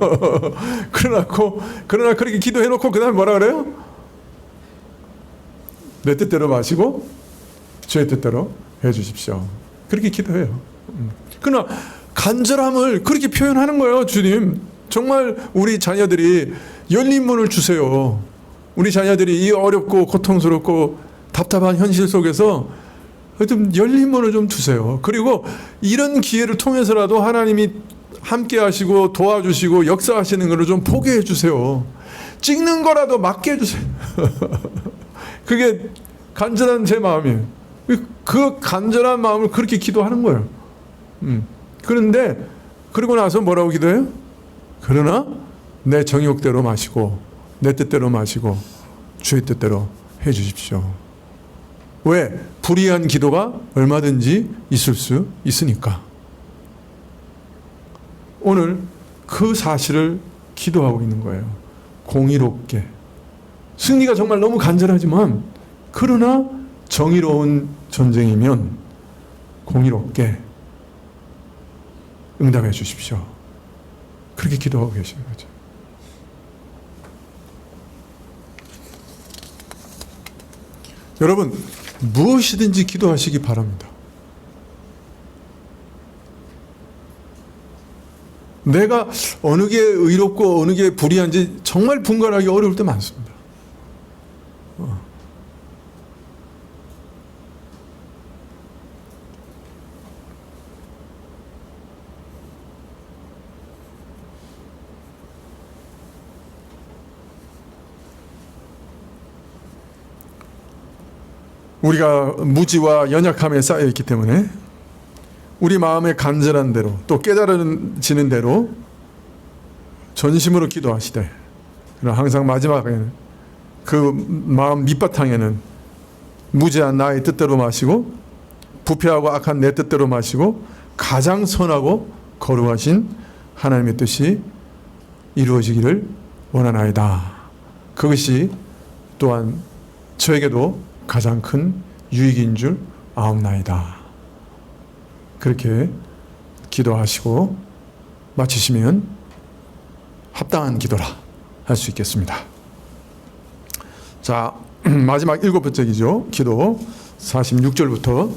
그러나 그렇게 기도해놓고 그 다음에 뭐라 그래요? 내 뜻대로 마시고 주의 뜻대로 해주십시오. 그렇게 기도해요. 그러나 간절함을 그렇게 표현하는 거예요. 주님, 정말 우리 자녀들이 열린 문을 주세요. 우리 자녀들이 이 어렵고 고통스럽고 답답한 현실 속에서 좀 열린 문을 좀 두세요. 그리고 이런 기회를 통해서라도 하나님이 함께 하시고 도와주시고 역사하시는 것을 좀 보게 해주세요. 찍는 거라도 맞게 해주세요. 그게 간절한 제 마음이에요. 그 간절한 마음을 그렇게 기도하는 거예요. 그런데 그러고 나서 뭐라고 기도해요? 그러나 내 정욕대로 마시고 내 뜻대로 마시고 주의 뜻대로 해 주십시오. 왜? 불의한 기도가 얼마든지 있을 수 있으니까. 오늘 그 사실을 기도하고 있는 거예요. 공의롭게. 승리가 정말 너무 간절하지만 그러나 정의로운 전쟁이면 공의롭게 응답해 주십시오. 그렇게 기도하고 계시는 거죠. 여러분, 무엇이든지 기도하시기 바랍니다. 내가 어느 게 의롭고 어느 게 불의한지 정말 분간하기 어려울 때 많습니다. 우리가 무지와 연약함에 쌓여 있기 때문에 우리 마음의 간절한 대로 또 깨달아지는 대로 전심으로 기도하시되, 그러나 항상 마지막에는 그 마음 밑바탕에는 무지한 나의 뜻대로 마시고 부패하고 악한 내 뜻대로 마시고 가장 선하고 거룩하신 하나님의 뜻이 이루어지기를 원하나이다. 그것이 또한 저에게도 가장 큰 유익인 줄 아옵나이다. 그렇게 기도하시고 마치시면 합당한 기도라 할 수 있겠습니다. 자, 마지막 7번째 기도, 46절부터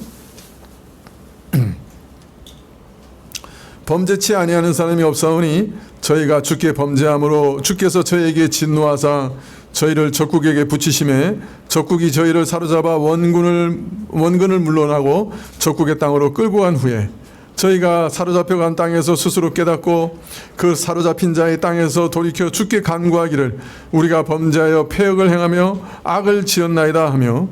범죄치 아니하는 사람이 없사오니 저희가 주께 범죄함으로 주께서 저희에게 진노하사 저희를 적국에게 붙이심에 적국이 저희를 사로잡아 원근을 물러나고 적국의 땅으로 끌고 간 후에 저희가 사로잡혀간 땅에서 스스로 깨닫고 그 사로잡힌 자의 땅에서 돌이켜 주께 간구하기를 우리가 범죄하여 패역을 행하며 악을 지었나이다 하며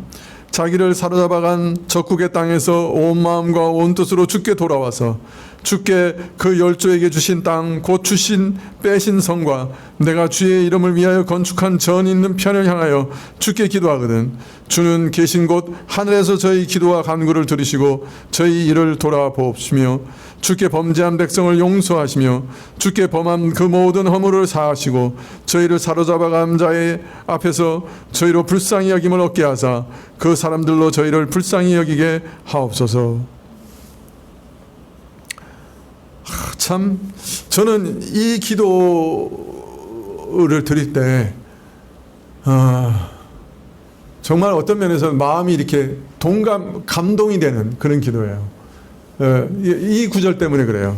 자기를 사로잡아간 적국의 땅에서 온 마음과 온 뜻으로 주께 돌아와서 주께 그 열조에게 주신 땅 곧 주신 빼신 성과 내가 주의 이름을 위하여 건축한 전 있는 편을 향하여 주께 기도하거든 주는 계신 곳 하늘에서 저희 기도와 간구를 들으시고 저희 일을 돌아보옵시며 주께 범죄한 백성을 용서하시며 주께 범한 그 모든 허물을 사하시고 저희를 사로잡아간 자의 앞에서 저희로 불쌍히 여김을 얻게 하사 그 사람들로 저희를 불쌍히 여기게 하옵소서. 참 저는 이 기도를 드릴 때 정말 어떤 면에서 마음이 이렇게 감동이 되는 그런 기도예요. 이 구절 때문에 그래요.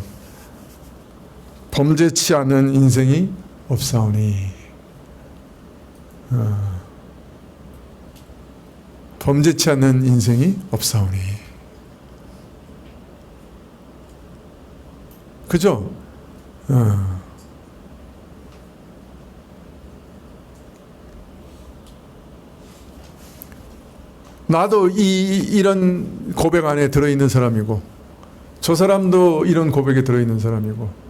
범죄치 않는 인생이 없사오니 범죄치 않는 인생이 없사오니 그죠? 나도 이런 고백 안에 들어있는 사람이고 저 사람도 이런 고백에 들어있는 사람이고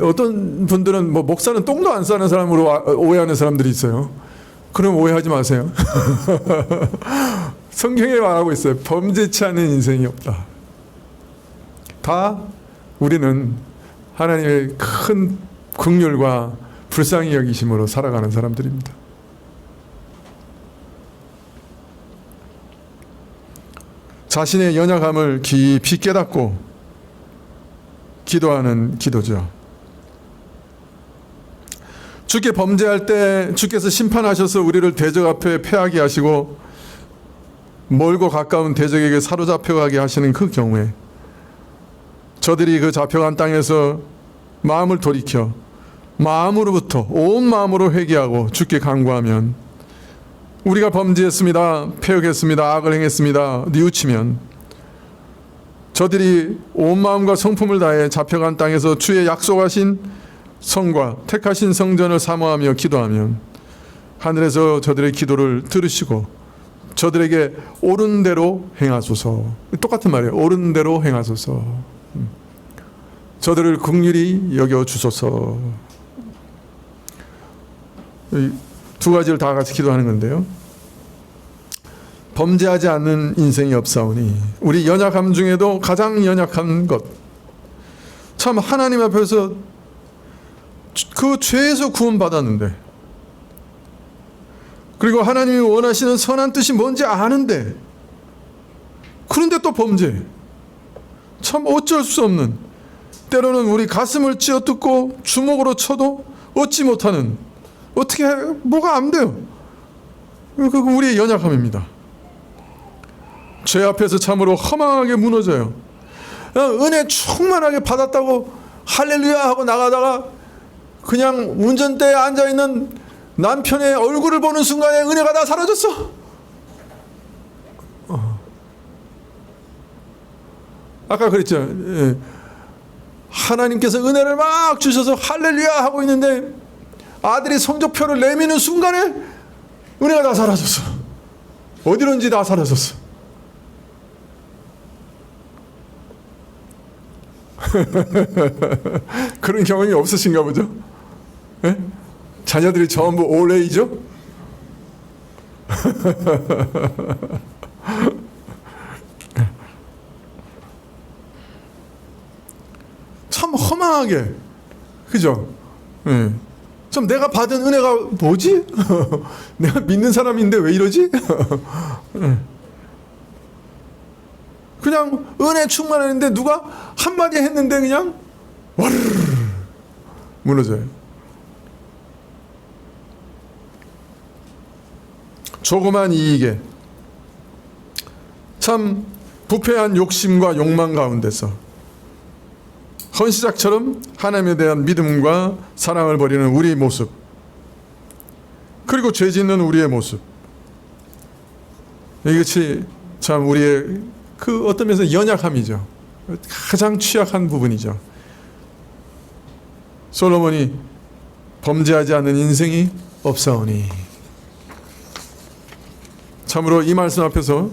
어떤 분들은 뭐 목사는 똥도 안 싸는 사람으로 오해하는 사람들이 있어요. 그럼 오해하지 마세요. 성경에 말하고 있어요. 범죄치 않은 인생이 없다. 다 우리는 하나님의 큰 긍휼과 불쌍히 여기심으로 살아가는 사람들입니다. 자신의 연약함을 깊이 깨닫고 기도하는 기도죠. 주께 범죄할 때 주께서 심판하셔서 우리를 대적 앞에 패하게 하시고 멀고 가까운 대적에게 사로잡혀가게 하시는 그 경우에 저들이 그 잡혀간 땅에서 마음을 돌이켜 마음으로부터 온 마음으로 회개하고 주께 간구하면 우리가 범죄했습니다. 패역했습니다. 악을 행했습니다. 뉘우치면 저들이 온 마음과 성품을 다해 잡혀간 땅에서 주의 약속하신 성과 택하신 성전을 사모하며 기도하면 하늘에서 저들의 기도를 들으시고 저들에게 옳은 대로 행하소서. 똑같은 말이에요. 옳은 대로 행하소서. 저들을 긍휼히 여겨주소서. 두 가지를 다 같이 기도하는 건데요. 범죄하지 않는 인생이 없사오니 우리 연약함 중에도 가장 연약한 것 참 하나님 앞에서 그 죄에서 구원받았는데 그리고 하나님이 원하시는 선한 뜻이 뭔지 아는데 그런데 또 범죄 참 어쩔 수 없는 때로는 우리 가슴을 쥐어뜯고 주먹으로 쳐도 얻지 못하는 어떻게 뭐가 안 돼요. 그 우리의 연약함입니다. 죄 앞에서 참으로 허망하게 무너져요. 은혜 충만하게 받았다고 할렐루야 하고 나가다가 그냥 운전대에 앉아있는 남편의 얼굴을 보는 순간에 은혜가 다 사라졌어. 아까 그랬죠. 하나님께서 은혜를 막 주셔서 할렐루야 하고 있는데 아들이 성적표를 내미는 순간에 은혜가 다 사라졌어. 어디론지 다 사라졌어. 그런 경험이 없으신가 보죠? 예? 자녀들이 전부 올레이죠? 참 허망하게, 그죠? 예. 좀 내가 받은 은혜가 뭐지? 내가 믿는 사람인데 왜 이러지? 예. 그냥 은혜 충만했는데 누가 한마디 했는데 그냥 와르르 무너져요. 조그만 이익에 참 부패한 욕심과 욕망 가운데서 헌시작처럼 하나님에 대한 믿음과 사랑을 버리는 우리의 모습, 그리고 죄 짓는 우리의 모습, 이것이 참 우리의 그 어떤 면에서 연약함이죠. 가장 취약한 부분이죠. 솔로몬이 범죄하지 않는 인생이 없사오니, 참으로 이 말씀 앞에서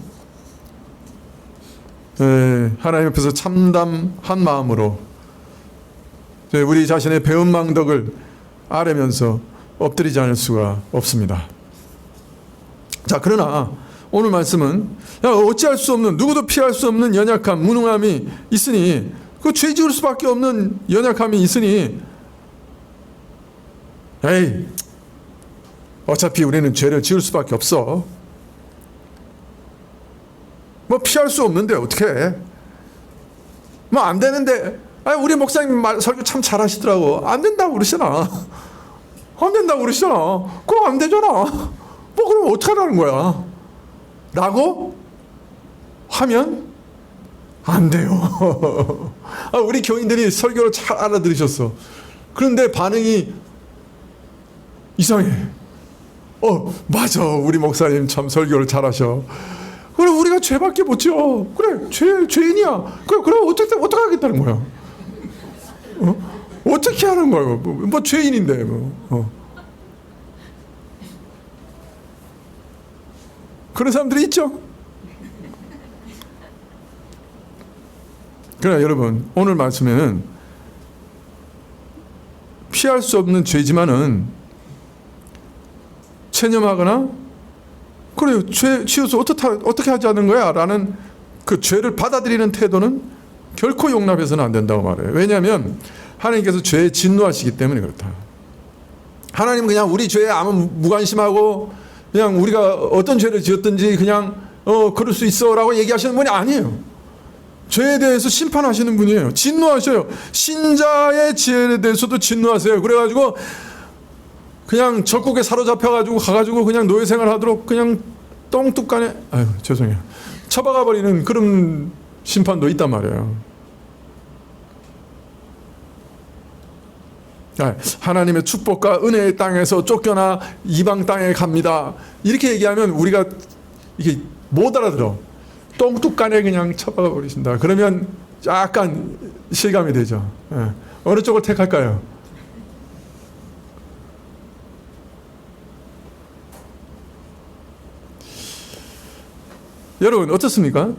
하나님 앞에서 참담한 마음으로 우리 자신의 배은망덕을 아뢰면서 엎드리지 않을 수가 없습니다. 자, 그러나 오늘 말씀은 어찌할 수 없는, 누구도 피할 수 없는 연약함, 무능함이 있으니, 그 죄 지을 수밖에 없는 연약함이 있으니, 에이, 어차피 우리는 죄를 지을 수밖에 없어. 뭐 피할 수 없는데 어떻게 해? 뭐 안 되는데, 우리 목사님 설교 참 잘하시더라고. 안 된다고 그러시잖아. 안 된다고 그러시잖아. 그거 안 되잖아. 뭐 그럼 어떻게 하라는 거야? 라고 하면 안 돼요. 우리 교인들이 설교를 잘 알아들으셨어. 그런데 반응이 이상해. 맞아. 우리 목사님 참 설교를 잘하셔. 그래, 우리가 죄밖에 못 지어. 그래, 죄인이야. 그래, 어떻게 하겠다는 거야? 어떻게 하는 거야? 뭐 죄인인데, 그런 사람들이 있죠. 그러나 여러분, 오늘 말씀에는 피할 수 없는 죄지만은 체념하거나 그래요, 죄 지어서 어떻게 하자는 거야? 라는 그 죄를 받아들이는 태도는 결코 용납해서는 안 된다고 말해요. 왜냐하면 하나님께서 죄에 진노하시기 때문에 그렇다. 하나님은 그냥 우리 죄에 아무 무관심하고 그냥 우리가 어떤 죄를 지었든지 그냥 그럴 수 있어 라고 얘기하시는 분이 아니에요. 죄에 대해서 심판하시는 분이에요. 진노하셔요. 신자의 죄에 대해서도 진노하세요. 그래가지고 그냥 적국에 사로잡혀가지고 가가지고 그냥 노예생활 하도록 그냥 똥뚝간에 죄송해요. 처박아 버리는 그런 심판도 있단 말이에요. 하나님의 축복과 은혜의 땅에서 쫓겨나 이방 땅에 갑니다. 이렇게 얘기하면 우리가 이게 못 알아들어. 똥뚝간에 그냥 처박아 버리신다. 그러면 약간 실감이 되죠. 어느 쪽을 택할까요? 여러분 어떻습니까?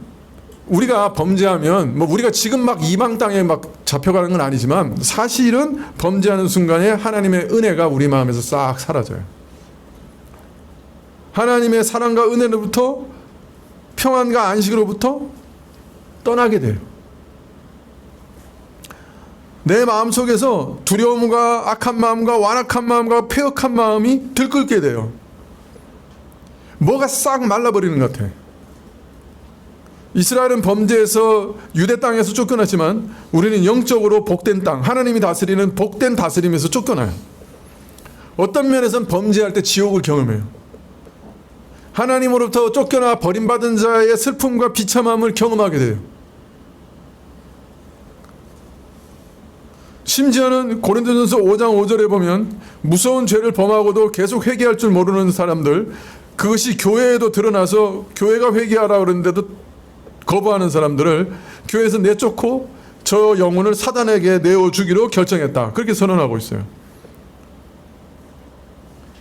우리가 범죄하면 우리가 지금 막 이방 땅에 막 잡혀가는 건 아니지만 사실은 범죄하는 순간에 하나님의 은혜가 우리 마음에서 싹 사라져요. 하나님의 사랑과 은혜로부터 평안과 안식으로부터 떠나게 돼요. 내 마음속에서 두려움과 악한 마음과 완악한 마음과 폐역한 마음이 들끓게 돼요. 뭐가 싹 말라버리는 것 같아. 이스라엘은 범죄에서 유대 땅에서 쫓겨났지만 우리는 영적으로 복된 땅, 하나님이 다스리는 복된 다스림에서 쫓겨나요. 어떤 면에서는 범죄할 때 지옥을 경험해요. 하나님으로부터 쫓겨나 버림받은 자의 슬픔과 비참함을 경험하게 돼요. 심지어는 고린도전서 5장 5절에 보면 무서운 죄를 범하고도 계속 회개할 줄 모르는 사람들, 그것이 교회에도 드러나서 교회가 회개하라 그러는데도 거부하는 사람들을 교회에서 내쫓고 저 영혼을 사단에게 내어주기로 결정했다. 그렇게 선언하고 있어요.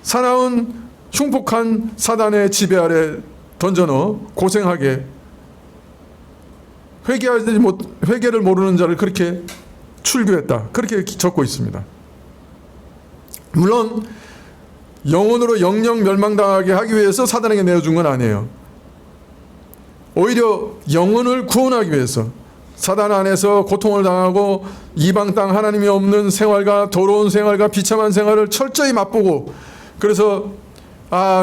사나운 흉폭한 사단의 지배 아래 던져넣어 고생하게 회개를 모르는 자를 그렇게 출교했다. 그렇게 적고 있습니다. 물론 영혼으로 영영 멸망당하게 하기 위해서 사단에게 내어준 건 아니에요. 오히려 영혼을 구원하기 위해서 사단 안에서 고통을 당하고 이방 땅 하나님이 없는 생활과 더러운 생활과 비참한 생활을 철저히 맛보고, 그래서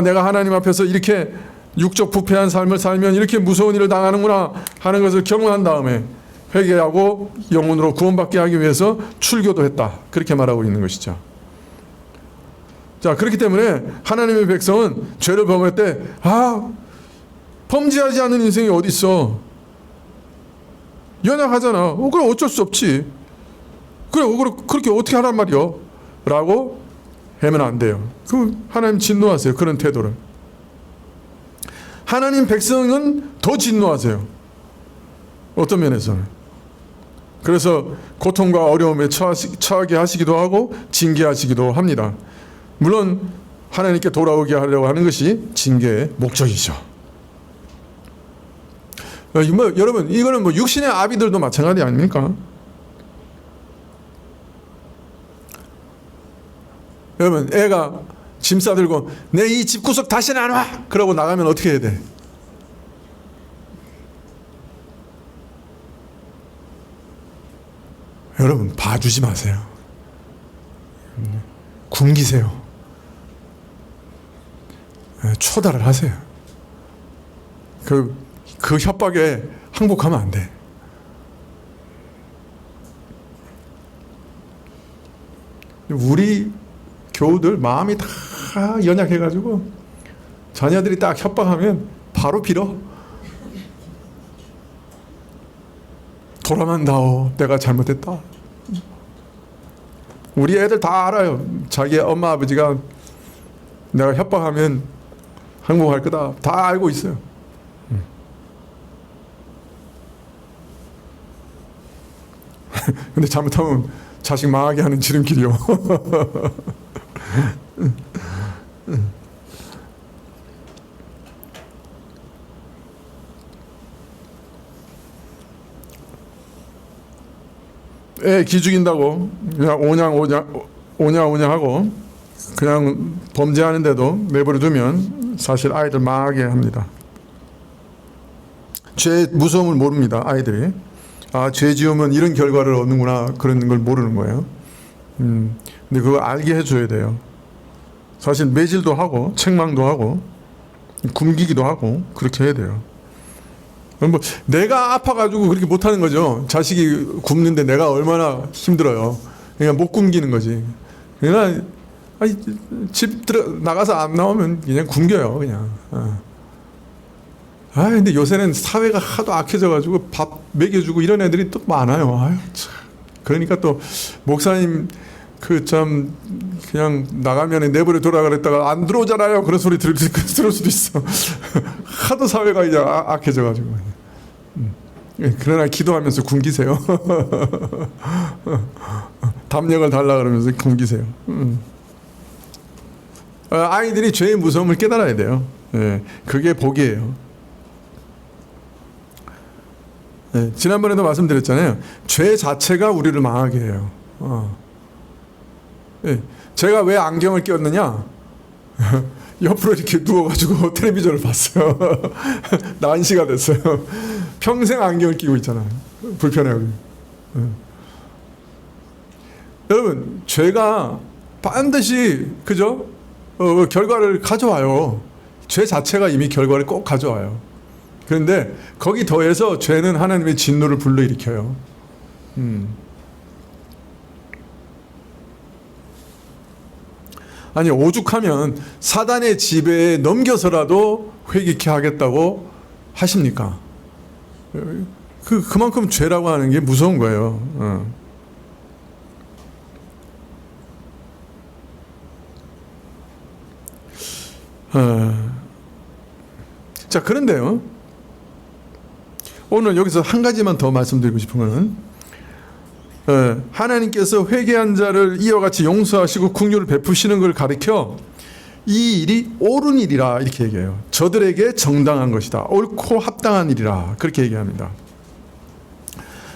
내가 하나님 앞에서 이렇게 육적 부패한 삶을 살면 이렇게 무서운 일을 당하는구나 하는 것을 경험한 다음에 회개하고 영혼으로 구원받게 하기 위해서 출교도 했다. 그렇게 말하고 있는 것이죠. 자, 그렇기 때문에 하나님의 백성은 죄를 범할 때 범죄하지 않는 인생이 어디 있어? 연약하잖아. 그럼 어쩔 수 없지. 그래, 그렇게 어떻게 하란 말이요? 라고 하면 안 돼요. 하나님 진노하세요. 그런 태도를. 하나님 백성은 더 진노하세요. 어떤 면에서는. 그래서 고통과 어려움에 처하게 하시기도 하고 징계하시기도 합니다. 물론 하나님께 돌아오게 하려고 하는 것이 징계의 목적이죠. 여러분, 이거는 육신의 아비들도 마찬가지 아닙니까? 여러분, 애가 짐 싸들고 내 이 집구석 다시는 안 와! 그러고 나가면 어떻게 해야 돼? 여러분, 봐주지 마세요. 굶기세요. 초달을 하세요. 그 협박에 항복하면 안 돼. 우리 교우들 마음이 다 연약해가지고 자녀들이 딱 협박하면 바로 빌어. 돌아만 다오. 내가 잘못했다. 우리 애들 다 알아요. 자기 엄마 아버지가 내가 협박하면 항복할 거다. 다 알고 있어요. 근데 잘못하면 자식 망하게 하는 지름길이요. 애 기죽인다고 그냥 오냐 하고 그냥 범죄하는데도 내버려 두면 사실 아이들 망하게 합니다. 죄의 무서움을 모릅니다. 아이들이. 죄 지으면 이런 결과를 얻는구나, 그런 걸 모르는 거예요. 근데 그걸 알게 해줘야 돼요. 사실 매질도 하고 책망도 하고 굶기기도 하고 그렇게 해야 돼요. 내가 아파가지고 그렇게 못하는 거죠. 자식이 굶는데 내가 얼마나 힘들어요. 그러니까 못 굶기는 거지. 그러니까 집 나가서 안 나오면 그냥 굶겨요, 그냥. 근데 요새는 사회가 하도 악해져가지고 밥 먹여주고 이런 애들이 또 많아요. 참. 그러니까 또 목사님 그냥 나가면 내버려 두라 그랬다가 안 들어오잖아요. 그런 소리 들을 수도 있어. 하도 사회가 이제 악해져가지고. 그러나 기도하면서 굶기세요. 담력을 달라 그러면서 굶기세요. 아이들이 죄의 무서움을 깨달아야 돼요. 그게 복이에요. 지난번에도 말씀드렸잖아요. 죄 자체가 우리를 망하게 해요. 제가 왜 안경을 꼈느냐? 옆으로 이렇게 누워가지고 텔레비전을 봤어요. 난시가 됐어요. 평생 안경을 끼고 있잖아요. 불편해요. 여러분, 죄가 반드시 그죠? 결과를 가져와요. 죄 자체가 이미 결과를 꼭 가져와요. 그런데 거기 더해서 죄는 하나님의 진노를 불러일으켜요. 아니, 오죽하면 사단의 지배에 넘겨서라도 회개케 하겠다고 하십니까? 그만큼 죄라고 하는 게 무서운 거예요. 자, 그런데요, 오늘 여기서 한 가지만 더 말씀드리고 싶은 것은 하나님께서 회개한 자를 이와 같이 용서하시고 긍휼을 베푸시는 걸 가리켜 이 일이 옳은 일이라 이렇게 얘기해요. 저들에게 정당한 것이다. 옳고 합당한 일이라 그렇게 얘기합니다.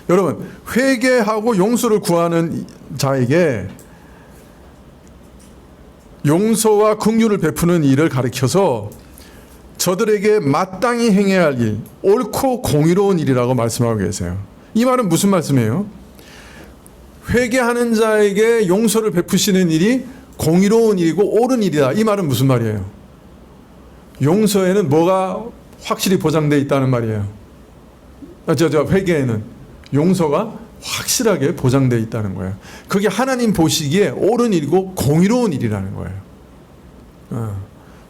여러분, 회개하고 용서를 구하는 자에게 용서와 긍휼을 베푸는 일을 가리켜서 저들에게 마땅히 행해야 할 일, 옳고 공의로운 일이라고 말씀하고 계세요. 이 말은 무슨 말씀이에요? 회개하는 자에게 용서를 베푸시는 일이 공의로운 일이고 옳은 일이다. 이 말은 무슨 말이에요? 용서에는 뭐가 확실히 보장되어 있다는 말이에요? 회개에는 용서가 확실하게 보장되어 있다는 거예요. 그게 하나님 보시기에 옳은 일이고 공의로운 일이라는 거예요.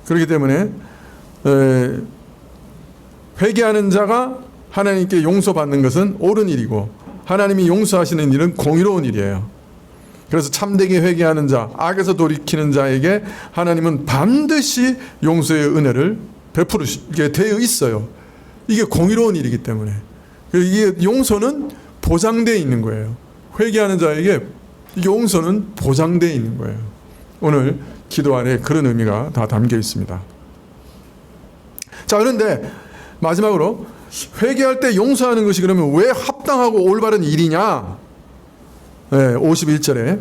그렇기 때문에 회개하는 자가 하나님께 용서받는 것은 옳은 일이고 하나님이 용서하시는 일은 공의로운 일이에요. 그래서 참되게 회개하는 자, 악에서 돌이키는 자에게 하나님은 반드시 용서의 은혜를 베풀게 되어 있어요. 이게 공의로운 일이기 때문에. 이게 용서는 보장되어 있는 거예요. 회개하는 자에게 용서는 보장되어 있는 거예요. 오늘 기도 안에 그런 의미가 다 담겨 있습니다. 자, 그런데 마지막으로 회개할 때 용서하는 것이 그러면 왜 합당하고 올바른 일이냐? 51절에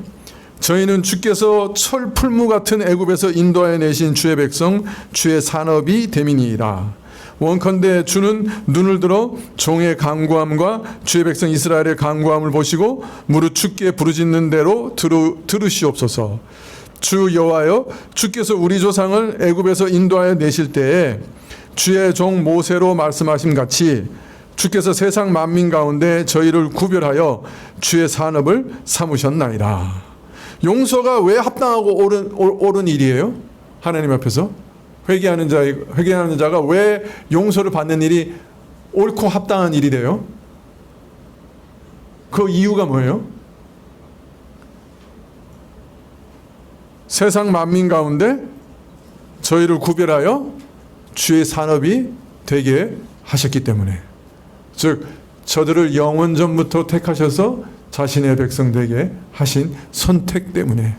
저희는 주께서 철풀무 같은 애굽에서 인도하여 내신 주의 백성 주의 산업이 됨이니이다. 원컨대 주는 눈을 들어 종의 간구함과 주의 백성 이스라엘의 간구함을 보시고 무릇 주께 부르짖는 대로 들으시옵소서. 주 여호와여, 주께서 우리 조상을 애굽에서 인도하여 내실 때에 주의 종 모세로 말씀하신 같이 주께서 세상 만민 가운데 저희를 구별하여 주의 산업을 삼으셨나이다. 용서가 왜 합당하고 옳은 일이에요? 하나님 앞에서 회개하는 자가 왜 용서를 받는 일이 옳고 합당한 일이 돼요? 그 이유가 뭐예요? 세상 만민 가운데 저희를 구별하여 주의 산업이 되게 하셨기 때문에, 즉 저들을 영원 전부터 택하셔서 자신의 백성 되게 하신 선택 때문에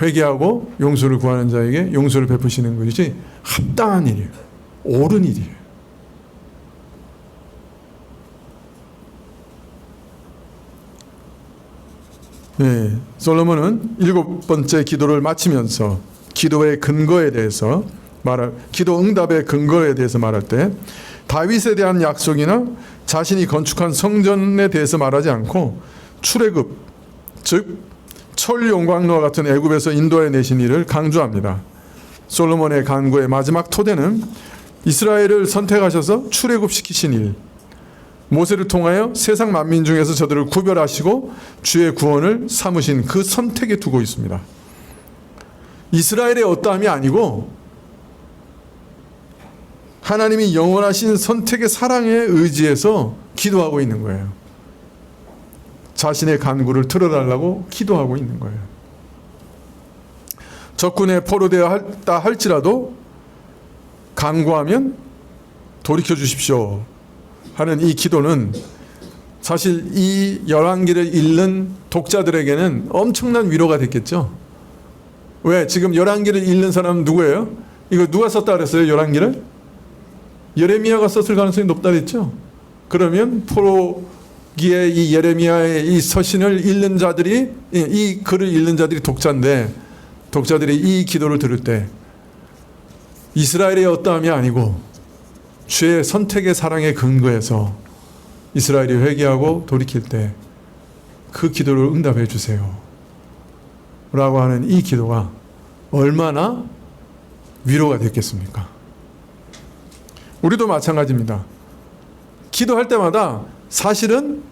회개하고 용서를 구하는 자에게 용서를 베푸시는 것이 합당한 일이에요. 옳은 일이에요. 네, 솔로몬은 7번째 기도를 마치면서 기도의 근거에 대해서 기도 응답의 근거에 대해서 말할 때 다윗에 대한 약속이나 자신이 건축한 성전에 대해서 말하지 않고 출애굽, 즉 철용광로와 같은 애굽에서 인도해 내신 일을 강조합니다. 솔로몬의 간구의 마지막 토대는 이스라엘을 선택하셔서 출애굽시키신 일, 모세를 통하여 세상 만민 중에서 저들을 구별하시고 주의 구원을 삼으신 그 선택에 두고 있습니다. 이스라엘의 어떠함이 아니고 하나님이 영원하신 선택의 사랑에 의지해서 기도하고 있는 거예요. 자신의 간구를 들어달라고 기도하고 있는 거예요. 적군에 포로되었다 할지라도 간구하면 돌이켜 주십시오 하는 이 기도는 사실 이 열왕기를 읽는 독자들에게는 엄청난 위로가 됐겠죠. 왜? 지금 열왕기를 읽는 사람은 누구예요? 이거 누가 썼다 그랬어요? 열왕기를? 예레미야가 썼을 가능성이 높다 그랬죠. 그러면 포로기의 이 예레미야의 이 서신을 읽는 자들이, 이 글을 읽는 자들이 독자인데, 독자들이 이 기도를 들을 때 이스라엘의 어떠함이 아니고 주의 선택의 사랑의 근거에서 이스라엘이 회개하고 돌이킬 때 그 기도를 응답해 주세요 라고 하는 이 기도가 얼마나 위로가 됐겠습니까? 우리도 마찬가지입니다. 기도할 때마다 사실은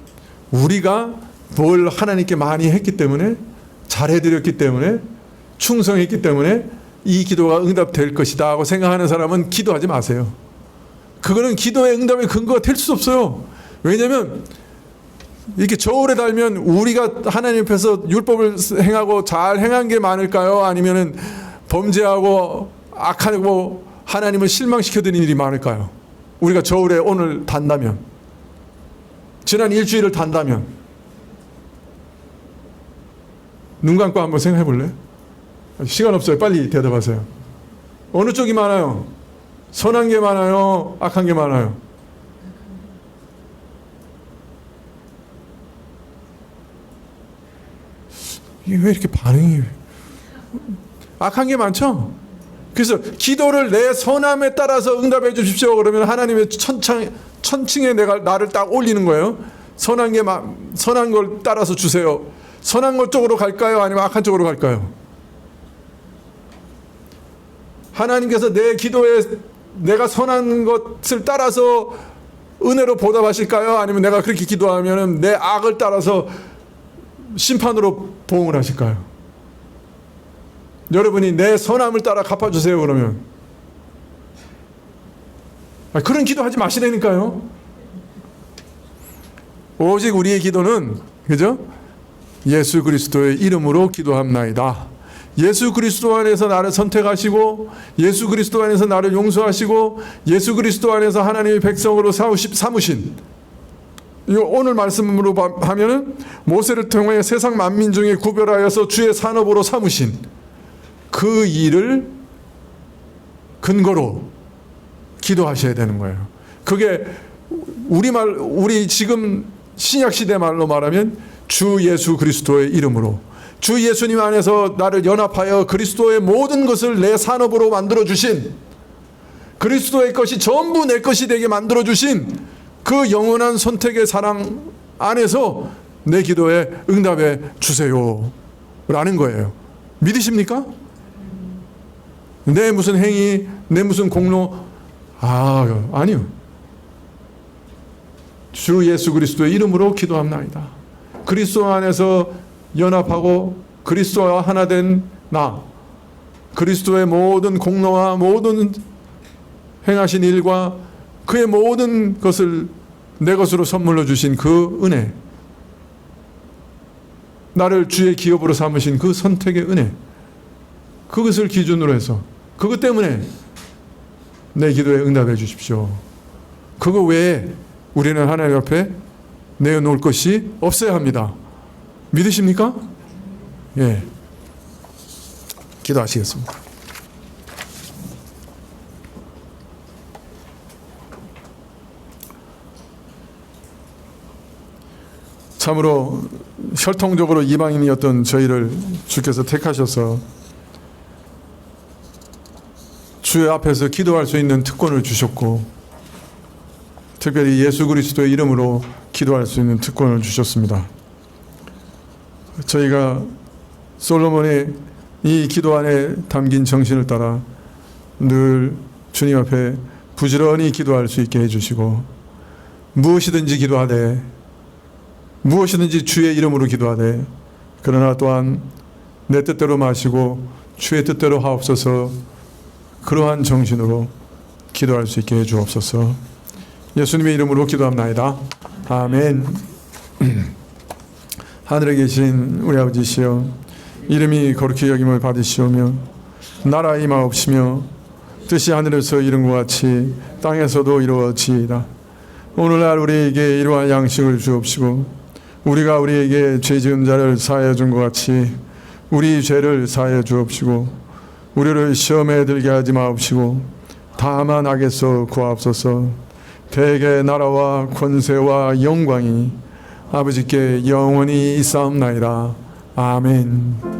우리가 뭘 하나님께 많이 했기 때문에, 잘해드렸기 때문에, 충성했기 때문에 이 기도가 응답될 것이다 하고 생각하는 사람은 기도하지 마세요. 그거는 기도의 응답의 근거가 될 수 없어요. 왜냐하면 이렇게 저울에 달면 우리가 하나님 앞에서 율법을 행하고 잘 행한 게 많을까요? 아니면은 범죄하고 악하고 하나님을 실망시켜드리는 일이 많을까요? 우리가 저울에 오늘 단다면 지난 일주일을 단다면 눈 감고 한번 생각해 볼래? 시간 없어요. 빨리 대답하세요. 어느 쪽이 많아요? 선한 게 많아요? 악한 게 많아요? 이게 왜 이렇게 반응이 악한 게 많죠? 그래서 기도를 내 선함에 따라서 응답해 주십시오. 그러면 하나님의 천칭에 나를 딱 올리는 거예요. 선한 걸 따라서 주세요. 선한 것 쪽으로 갈까요? 아니면 악한 쪽으로 갈까요? 하나님께서 내 기도에 내가 선한 것을 따라서 은혜로 보답하실까요? 아니면 내가 그렇게 기도하면 내 악을 따라서 심판으로 보응을 하실까요? 여러분이 내 선함을 따라 갚아주세요 그러면 그런 기도하지 마시라니까요. 오직 우리의 기도는 그죠? 예수 그리스도의 이름으로 기도합나이다. 예수 그리스도 안에서 나를 선택하시고 예수 그리스도 안에서 나를 용서하시고 예수 그리스도 안에서 하나님의 백성으로 삼으신 오늘 말씀으로 하면은 모세를 통해 세상 만민 중에 구별하여서 주의 산업으로 삼으신 그 일을 근거로 기도하셔야 되는 거예요. 그게 우리 지금 신약 시대 말로 말하면 주 예수 그리스도의 이름으로 주 예수님 안에서 나를 연합하여 그리스도의 모든 것을 내 산업으로 만들어 주신 그리스도의 것이 전부 내 것이 되게 만들어 주신 그 영원한 선택의 사랑 안에서 내 기도에 응답해 주세요 라는 거예요. 믿으십니까? 내 무슨 행위, 내 무슨 공로 아니요. 주 예수 그리스도의 이름으로 기도합나이다. 그리스도 안에서 연합하고 그리스도와 하나 된 나, 그리스도의 모든 공로와 모든 행하신 일과 그의 모든 것을 내 것으로 선물로 주신 그 은혜, 나를 주의 기업으로 삼으신 그 선택의 은혜, 그것을 기준으로 해서 그것 때문에 내 기도에 응답해 주십시오. 그거 외에 우리는 하나님 앞에 내어놓을 것이 없어야 합니다. 믿으십니까? 예. 기도하시겠습니다. 참으로 혈통적으로 이방인이었던 저희를 주께서 택하셔서 주의 앞에서 기도할 수 있는 특권을 주셨고 특별히 예수 그리스도의 이름으로 기도할 수 있는 특권을 주셨습니다. 저희가 솔로몬의 이 기도 안에 담긴 정신을 따라 늘 주님 앞에 부지런히 기도할 수 있게 해주시고 무엇이든지 기도하되 무엇이든지 주의 이름으로 기도하되 그러나 또한 내 뜻대로 마시고 주의 뜻대로 하옵소서 그러한 정신으로 기도할 수 있게 해주옵소서. 예수님의 이름으로 기도합나이다. 아멘. 하늘에 계신 우리 아버지시여 이름이 거룩히 여김을 받으시오며 나라 임하옵시며 뜻이 하늘에서 이룬 것 같이 땅에서도 이루어지이다. 오늘날 우리에게 이러한 양식을 주옵시고 우리가 우리에게 죄 지은 자를 사하여 준 것 같이 우리 죄를 사하여 주옵시고 우리를 시험에 들게 하지 마옵시고 다만 악에서 구하옵소서. 대개 나라와 권세와 영광이 아버지께 영원히 있사옵나이다. 아멘.